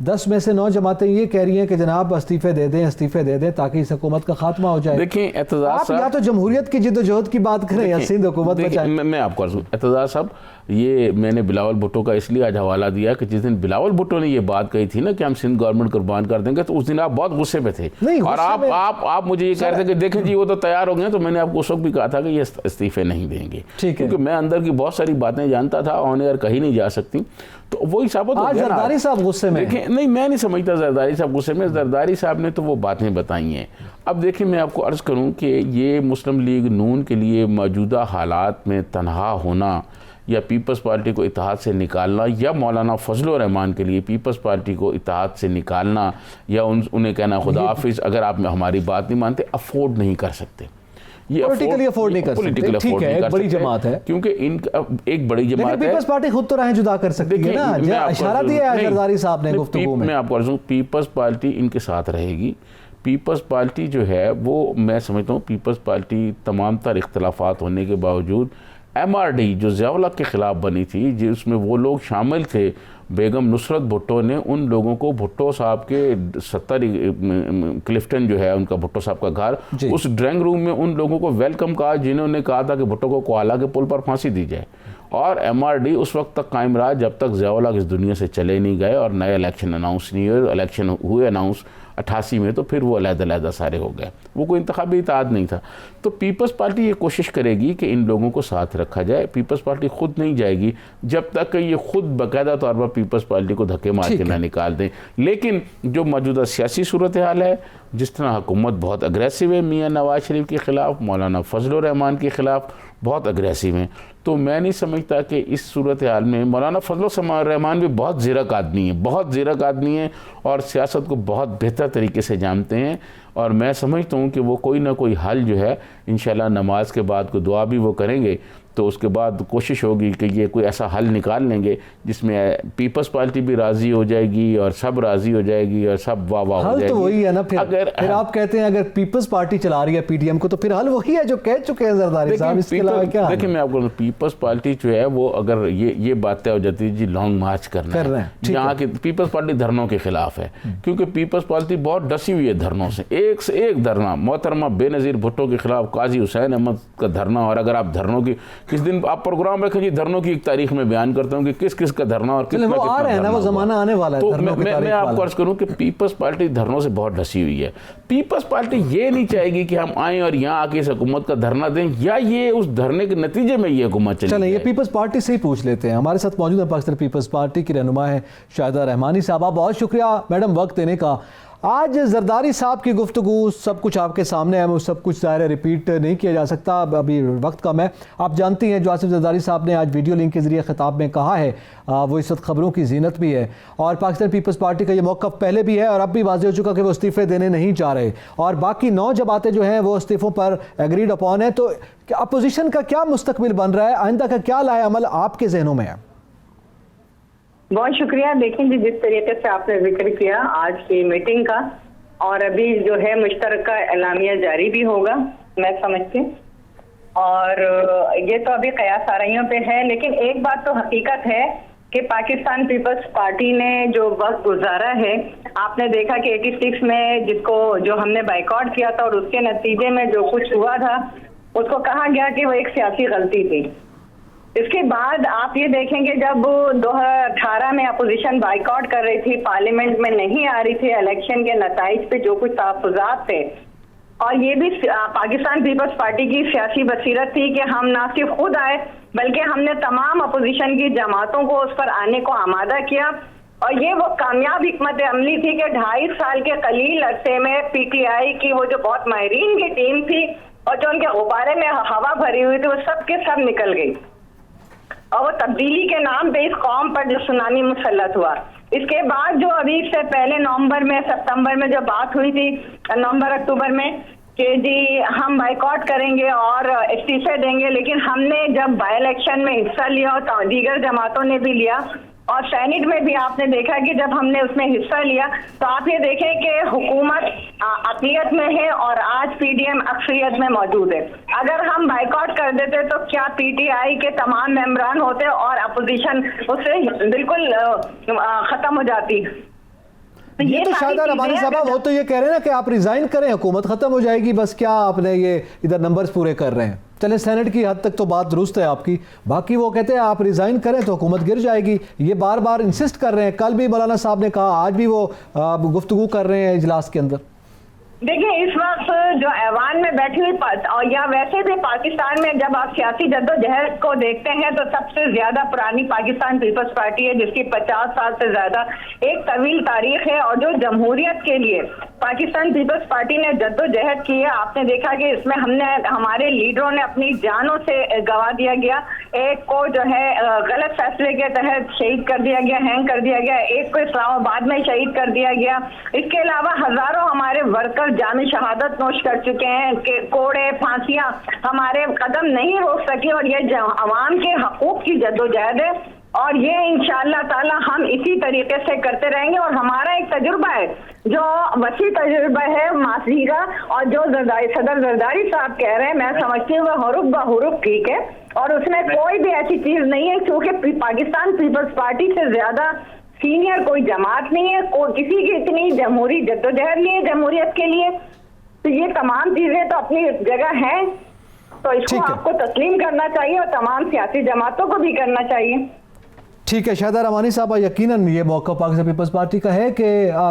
10 में से 9 जमातें ये कह रही हैं कि जनाब इस्तीफे दे दें ताकि इस हुकूमत का खात्मा हो जाए। देखिए एतजाज साहब, या तो जमहूरियत की जिद्दोजहद की बात करें या सिंध हुकूमत बचाएं। मैं आपको एतजाज साहब, ये मैंने बिलावल भुट्टो का इसलिए आज हवाला दिया कि जिस दिन बिलावल भुट्टो ने ये बात कही थी ना कि हम सिंध गवर्नमेंट कुर्बान कर देंगे, तो उस दिन आप बहुत गुस्से पे थे और आप मुझे ये कह रहे थे कि देखें जी वो तो तैयार हो गए। तो मैंने आपको उस वक्त भी कहा था कि ये इस्तीफे नहीं देंगे, क्योंकि मैं अंदर की बहुत सारी बातें जानता था, ऑन एयर कहीं नहीं जा सकती। तो वही साबित हो गया। जरदारी साहब गुस्से में देखें, नहीं मैं नहीं समझता जरदारी साहब गुस्से में। जरदारी साहब ने तो वो बातें बताई हैं। अब देखिए मैं आपको अर्ज़ करूं कि ये मुस्लिम लीग नून के लिए मौजूदा हालात में तनहा होना या पीपल्स पार्टी को इत्तेहाद से निकालना, या मौलाना फजल रहमान के लिए पीपल्स पार्टी को इत्तेहाद से निकालना या उन्हें कहना खुदा हाफिज़ अगर आप हमारी बात नहीं मानते, अफोर्ड नहीं कर सकते। ये पॉलिटिकली अफोर्ड नहीं कर सकते, ठीक है, एक बड़ी जमात है, क्योंकि एक बड़ी जमात है। पीपल्स पार्टी खुद तो राहें जुदा कर सकती है ना, इशारा दिया है जरदारी साहब ने गुफ्तगू में। मैं आपको अर्ज़ पीपल्स पार्टी इनके साथ रहेगी। पीपल्स पार्टी जो है वो मैं समझता हूँ पीपल्स पार्टी तमाम तर इख्तलाफात होने के बावजूद MRD जो ज़िया के ख़िलाफ़ बनी थी, जिसमें वो लोग शामिल थे, बेगम नुसरत भुट्टो ने उन लोगों को भुट्टो साहब के 70 क्लिफ्टन जो है उनका भुट्टो साहब का घर, उस ड्राइंग रूम में उन लोगों को वेलकम कहा जिन्होंने कहा था कि भुट्टो को कोआला के पुल पर फांसी दी जाए। और MRD उस वक्त तक कायम रहा जब तक ज़िया इस दुनिया से चले नहीं गए और नए इलेक्शन अनाउंस नहीं हुए। इलेक्शन हुए अनाउंस 88 में, तो फिर वो अलग-अलग सारे हो गए, वो कोई इंतखाबी इत्तेहाद नहीं था। तो पीपल्स पार्टी ये कोशिश करेगी कि इन लोगों को साथ रखा जाए। पीपल्स पार्टी खुद नहीं जाएगी जब तक कि ये खुद बाकायदा तौर पर पीपल्स पार्टी को धक्के मार के ना निकाल दें। लेकिन जो मौजूदा सियासी सूरत हाल है, जिस तरह हुकूमत बहुत अग्रेसिव है मियाँ नवाज शरीफ के ख़िलाफ़, मौलाना फजल रहमान के ख़िलाफ़ बहुत अग्रेसिव हैं, तो मैं नहीं समझता कि इस सूरत हाल में मौलाना फजल रहमान भी बहुत ज़ीरक आदमी है, बहुत ज़ीरक आदमी है और सियासत को बहुत बेहतर तरीके से जानते हैं। और मैं समझता हूँ कि वो कोई ना कोई हल जो है इंशाल्लाह नमाज के बाद को दुआ भी वो करेंगे, तो उसके बाद कोशिश होगी कि ये कोई ऐसा हल निकाल लेंगे जिसमें पीपल्स पार्टी भी राज़ी हो जाएगी और सब राज़ी हो जाएगी और सब वाह वाह हो जाएगी। तो वही है ना, फिर आप कहते हैं अगर पीपल्स पार्टी चला रही है PDM को, तो फिर हल वही है जो कह चुके हैं जरदारी साहब, इसके अलावा क्या? देखिए मैं आपको पीपल्स पार्टी जो है वो अगर ये बात तय हो जाती है जी लॉन्ग मार्च करना है, यहाँ की पीपल्स पार्टी धरनों के खिलाफ है, क्योंकि पीपल्स पार्टी बहुत डसी हुई है धरनों से। एक से एक धरना, मोहतरमा बेनज़ीर भुट्टो के खिलाफ काजी हुसैन अहमद का धरना। और अगर आप धरनों की किस दिन आप प्रोग्राम रखें जी धरनों की एक तारीख में बयान करता हूँ कि किस किस का धरना और कितना वो आ रहे हैं ना, वो ज़माना आने वाला है। तो मैं आपको अर्ज करूँ कि पीपल्स पार्टी धरनों से बहुत डसी हुई है। पीपल्स पार्टी ये नहीं चाहेगी कि हम आएँ और यहाँ आके इस हुकूमत का धरना दें या ये उस धरने के नतीजे में ये हुकूमत चले। ये पीपल्स पार्टी से ही पूछ लेते हैं। हमारे साथ मौजूद है पाकिस्तान पीपल्स पार्टी की रहनुमा है शाहिदा रहमानी साहबा। बहुत शुक्रिया मैडम वक्त देने का। आज जरदारी साहब की गुफ्तगू सब कुछ आपके सामने है, वो सब कुछ ज़ाहिर रिपीट नहीं किया जा सकता, अभी वक्त कम है। आप जानती हैं जो आसिफ जरदारी साहब ने आज वीडियो लिंक के ज़रिए ख़िताब में कहा है वो इस वक्त ख़बरों की जीनत भी है और पाकिस्तान पीपल्स पार्टी का ये मौक़िफ़ पहले भी है और अब भी वाज़ेह हो चुका कि वो इस्तीफ़े देने नहीं चाह रहे और बाकी 9 जमातें जो हैं वो इस्तीफ़ों पर एग्रीड अपॉन है। तो अपोजिशन का क्या मुस्तकबिल बन रहा है, आइंदा का क्या लाए अमल आपके जहनों में है? बहुत शुक्रिया। देखें जी, जिस तरीके से आपने जिक्र किया आज की मीटिंग का, और अभी जो है मुश्तरका एलामिया जारी भी होगा मैं समझती, और ये तो अभी कयास आराइयों पे है। लेकिन एक बात तो हकीकत है कि पाकिस्तान पीपल्स पार्टी ने जो वक्त गुजारा है, आपने देखा कि 86 में जो हमने बाइकआउट किया था और उसके नतीजे में जो कुछ हुआ था उसको कहा गया कि वो एक सियासी गलती थी। इसके बाद आप ये देखेंगे जब 2018 में अपोजिशन बाइकआउट कर रही थी, पार्लियामेंट में नहीं आ रही थी, इलेक्शन के नताइज पे जो कुछ तहफ़्फ़ुज़ात थे, और ये भी पाकिस्तान पीपल्स पार्टी की सियासी बसीरत थी कि हम ना सिर्फ खुद आए बल्कि हमने तमाम अपोजिशन की जमातों को उस पर आने को आमादा किया। और ये वो कामयाब हिकमत अमली थी कि 2.5 साल के कलील अरसे में PTI की वो जो बहुत माहिरीन की टीम थी और जो उनके गुब्बारे में हवा भरी हुई थी वो सब के सब निकल गई और वो तब्दीली के नाम पे इस कौम पर जो सुनामी मुसल्लत हुआ। इसके बाद जो अभी से पहले नवंबर में सितंबर में जो बात हुई थी, नवंबर अक्टूबर में, कि जी हम बाइकआउट करेंगे और इस्तीफे देंगे, लेकिन हमने जब बाई इलेक्शन में हिस्सा लिया और दीगर जमातों ने भी लिया और सेनेट में भी आपने देखा कि जब हमने उसमें हिस्सा लिया तो आप ये देखें कि हुकूमत अक़लियत में है और आज PDM अक्सरियत में मौजूद है। अगर हम बाइकआउट कर देते तो क्या PTI के तमाम मेंबरान होते और अपोजिशन उससे बिल्कुल ख़त्म हो जाती। ये तो शायद रबानी साहब वो तो ये कह रहे हैं ना कि आप रिजाइन करें, हुकूमत खत्म हो जाएगी, बस क्या आपने ये इधर नंबर्स पूरे कर रहे हैं। चले सेनेट की हद तक तो बात दुरुस्त है आपकी, बाकी वो कहते हैं आप रिजाइन करें तो हुकूमत गिर जाएगी। ये बार बार इंसिस्ट कर रहे हैं, कल भी मौलाना साहब ने कहा, आज भी वो गुफ्तगू कर रहे हैं इजलास के अंदर। देखिए, इस वक्त जो ऐवान में बैठी हुई और या वैसे भी पाकिस्तान में जब आप सियासी जद्दोजहद को देखते हैं तो सबसे ज्यादा पुरानी पाकिस्तान पीपल्स पार्टी है, जिसकी 50 साल से ज्यादा एक तवील तारीख है। और जो जमहूरियत के लिए पाकिस्तान पीपल्स पार्टी ने जद्दोजहद की है, आपने देखा कि इसमें हमारे लीडरों ने अपनी जानों से गवा दिया गया। एक को जो है गलत फैसले के तहत शहीद कर दिया गया, हैंग कर दिया गया, एक को इस्लामाबाद में शहीद कर दिया गया। इसके अलावा हजारों हमारे वर्कर जामी शहादत नोश कर चुके हैं कि कोड़े फांसियां हमारे कदम नहीं रोक सकी। और ये अवाम के हकूक की जद्दोजहद है और ये इंशाअल्लाह ताला हम इसी तरीके से करते रहेंगे। और हमारा एक तजुर्बा है जो वसी तजुर्बा है माजी का, और जो सदर जरदारी साहब कह रहे हैं, मैं समझती हूँ वह हुरुफ बहुरुफ ठीक है और उसमें कोई भी ऐसी चीज नहीं है, क्योंकि पाकिस्तान पीपल्स पार्टी से ज्यादा सीनियर कोई जमात नहीं है, किसी की इतनी जमहूरी जद्दोजहद नहीं है जमहूरियत के लिए। तो ये तमाम चीजें तो अपनी जगह हैं, तो इसको आपको तस्लीम करना चाहिए और तमाम सियासी जमातों को भी करना चाहिए। ठीक है शाहिदा रबानी साहब, यकीनन ये मौका पाकिस्तान पीपल्स पार्टी का है कि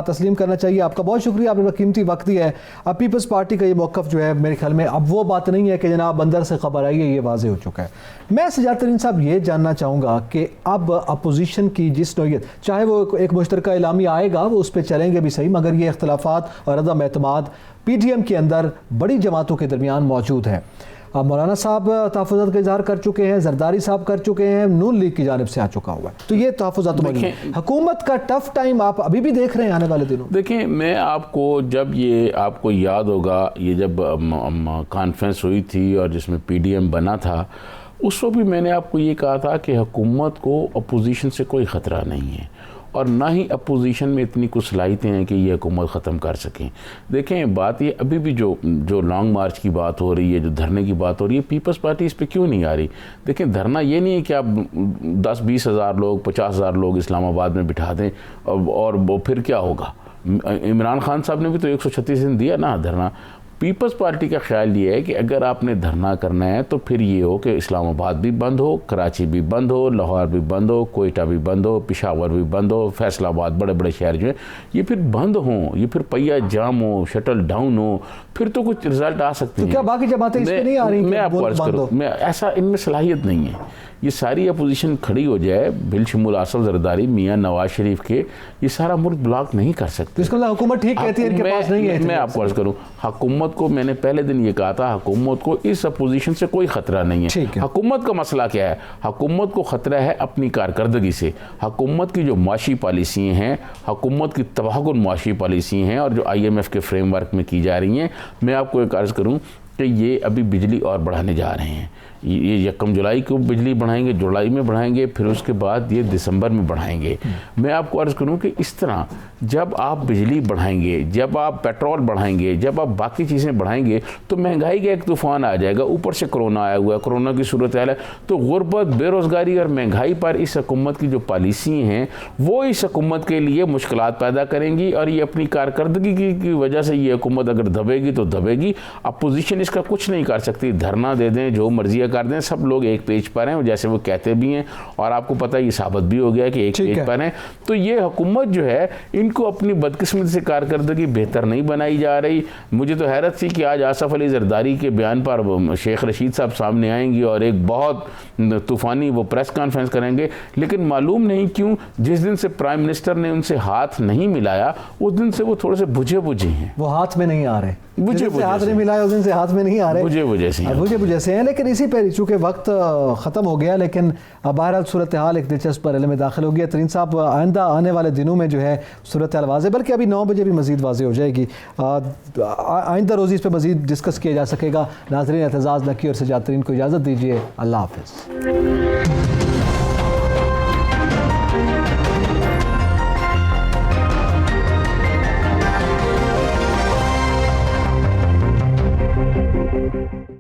तस्लीम करना चाहिए। आपका बहुत शुक्रिया, आपने कीमती वक्त दिया है। अब पीपल्स पार्टी का ये मौक़िफ़ जो है मेरे ख्याल में अब वो बात नहीं है कि जनाब अंदर से खबर आई है, ये वाज़े हो चुका है। मैं सजाद तरीन साहब ये जानना चाहूँगा कि अब अपोजिशन की जिस नौयत, चाहे वो एक मुश्तरका एलामिया आएगा वो उस पर चलेंगे भी सही, मगर ये इख्तलाफात और अदम एतमाद PDM के अंदर बड़ी जमातों के दरमियान मौजूद है। अब मौलाना साहब तहफ़्फ़ुज़ात का इज़हार कर चुके हैं, जरदारी साहब कर चुके हैं, नून लीग की जानिब से आ चुका हुआ है, तो ये तहफ़्फ़ुज़ात मौजूद है। हुकूमत का टफ टाइम आप अभी भी देख रहे हैं आने वाले दिनों? देखिए, मैं आपको जब ये आपको याद होगा, ये जब कॉन्फ्रेंस हुई थी और जिसमें PDM बना था, उस वक्त भी मैंने आपको ये कहा था कि हुकूमत को अपोजिशन से कोई ख़तरा नहीं है और ना ही अपोजिशन में इतनी कुछ सलाहियतें हैं कि ये हुकूमत ख़त्म कर सकें। देखें, बात ये अभी भी जो लॉन्ग मार्च की बात हो रही है, जो धरने की बात हो रही है, पीपल्स पार्टी इस पर क्यों नहीं आ रही? देखें, धरना ये नहीं है कि आप 10-20 हज़ार लोग, 50 हज़ार लोग इस्लामाबाद में बिठा दें और वो फिर क्या होगा। इमरान खान साहब ने भी तो 136 दिन दिया ना धरना। पीपल्स पार्टी का ख्याल ये है कि अगर आपने धरना करना है तो फिर ये हो कि इस्लामाबाद भी बंद हो, कराची भी बंद हो, लाहौर भी बंद हो, कोयटा भी बंद हो, पेशावर भी बंद हो, फैसलाबाद, बड़े बड़े शहर जो हैं ये फिर बंद हों, ये फिर पहिया जाम हो, शटल डाउन हो, फिर तो कुछ रिजल्ट आ सकते हैं। क्या बाकी जमातें इस पे नहीं आ रही? मैं आपको अर्ज करूँ, मैं ऐसा इनमें सलाहियत नहीं है। ये सारी अपोजिशन खड़ी हो जाए बिलशमूल आसफ जरदारी, मियाँ नवाज शरीफ के, ये सारा मुल्क ब्लॉक नहीं कर सकते। इसको हुकूमत ठीक कहती है, इनके पास नहीं है। मैं आपको अर्ज करूँ, हुकूमत को मैंने पहले दिन ये कहा था, हुकूमत को इस अपोजिशन से कोई खतरा नहीं है। हुकूमत का मसला क्या है? हुकूमत को खतरा है अपनी कारकर्दगी से। हुकूमत की जो माशी पॉलिसी हैं, हुकूमत की तबाहकुन माशी पॉलिसी हैं और जो IMF के फ्रेमवर्क में की जा रही हैं, मैं आपको एक अर्ज़ करूँ कि ये अभी बिजली और बढ़ाने जा रहे हैं। ये 1 जुलाई को बिजली बढ़ाएंगे, जुलाई में बढ़ाएंगे, फिर उसके बाद ये दिसंबर में बढ़ाएंगे। मैं आपको अर्ज़ करूं कि इस तरह जब आप बिजली बढ़ाएंगे, जब आप पेट्रोल बढ़ाएंगे, जब आप बाकी चीज़ें बढ़ाएंगे तो महंगाई का एक तूफ़ान आ जाएगा। ऊपर से कोरोना आया हुआ है, कोरोना की सूरत हाल है, तो गुर्बत, बेरोज़गारी और महंगाई पर इस हुकूमत की जो पॉलिसी हैं वो इस हुकूमत के लिए मुश्किलात पैदा करेंगी और ये अपनी कारकर्दगी की वजह से ये हुकूमत अगर दबेगी तो दबेगी। अपोजिशन इसका कुछ नहीं कर सकती। धरना दे दें, जो मर्जी कर दें, सब लोग एक पेज पर हैं, जैसे वो कहते भी हैं और आपको पता है ये साबित भी हो गया कि एक पेज पर हैं। तो ये हुकूमत जो है, इनको अपनी बदकिस्मती से कारकर्दगी बेहतर नहीं बनाई जा रही। मुझे तो हैरत थी कि आज आसफ अली जरदारी के बयान पर शेख रशीद साहब सामने आएंगी और एक बहुत तूफ़ानी वो प्रेस कॉन्फ्रेंस करेंगे, लेकिन मालूम नहीं क्यों जिस दिन से प्राइम मिनिस्टर ने उनसे हाथ नहीं मिलाया उस दिन से वो थोड़े से बुझे हैं। वो हाथ में नहीं आ रहे, बुझे हाथ नहीं मिलाया उस दिन से हाथ में नहीं आ रहे, बुझे से हैं। लेकिन इसी पर चूँकि वक्त ख़त्म हो गया, लेकिन बहरहाल सूरत हाल एक दिलचस्प पहले में दाखिल हो गया। तरीन साहब, आइंदा आने वाले दिनों में जो है सूरत हाल वाज़े, बल्कि अभी 9 बजे भी मज़ीद वाज़े हो जाएगी। आइंदा रोज़ इस पर मज़ीद डिस्कस किया जा सकेगा। नाज़रीन, एतज़ाज़ नकी और सजाद तरीन को इजाज़त दीजिए। अल्लाह हाफ़िज़।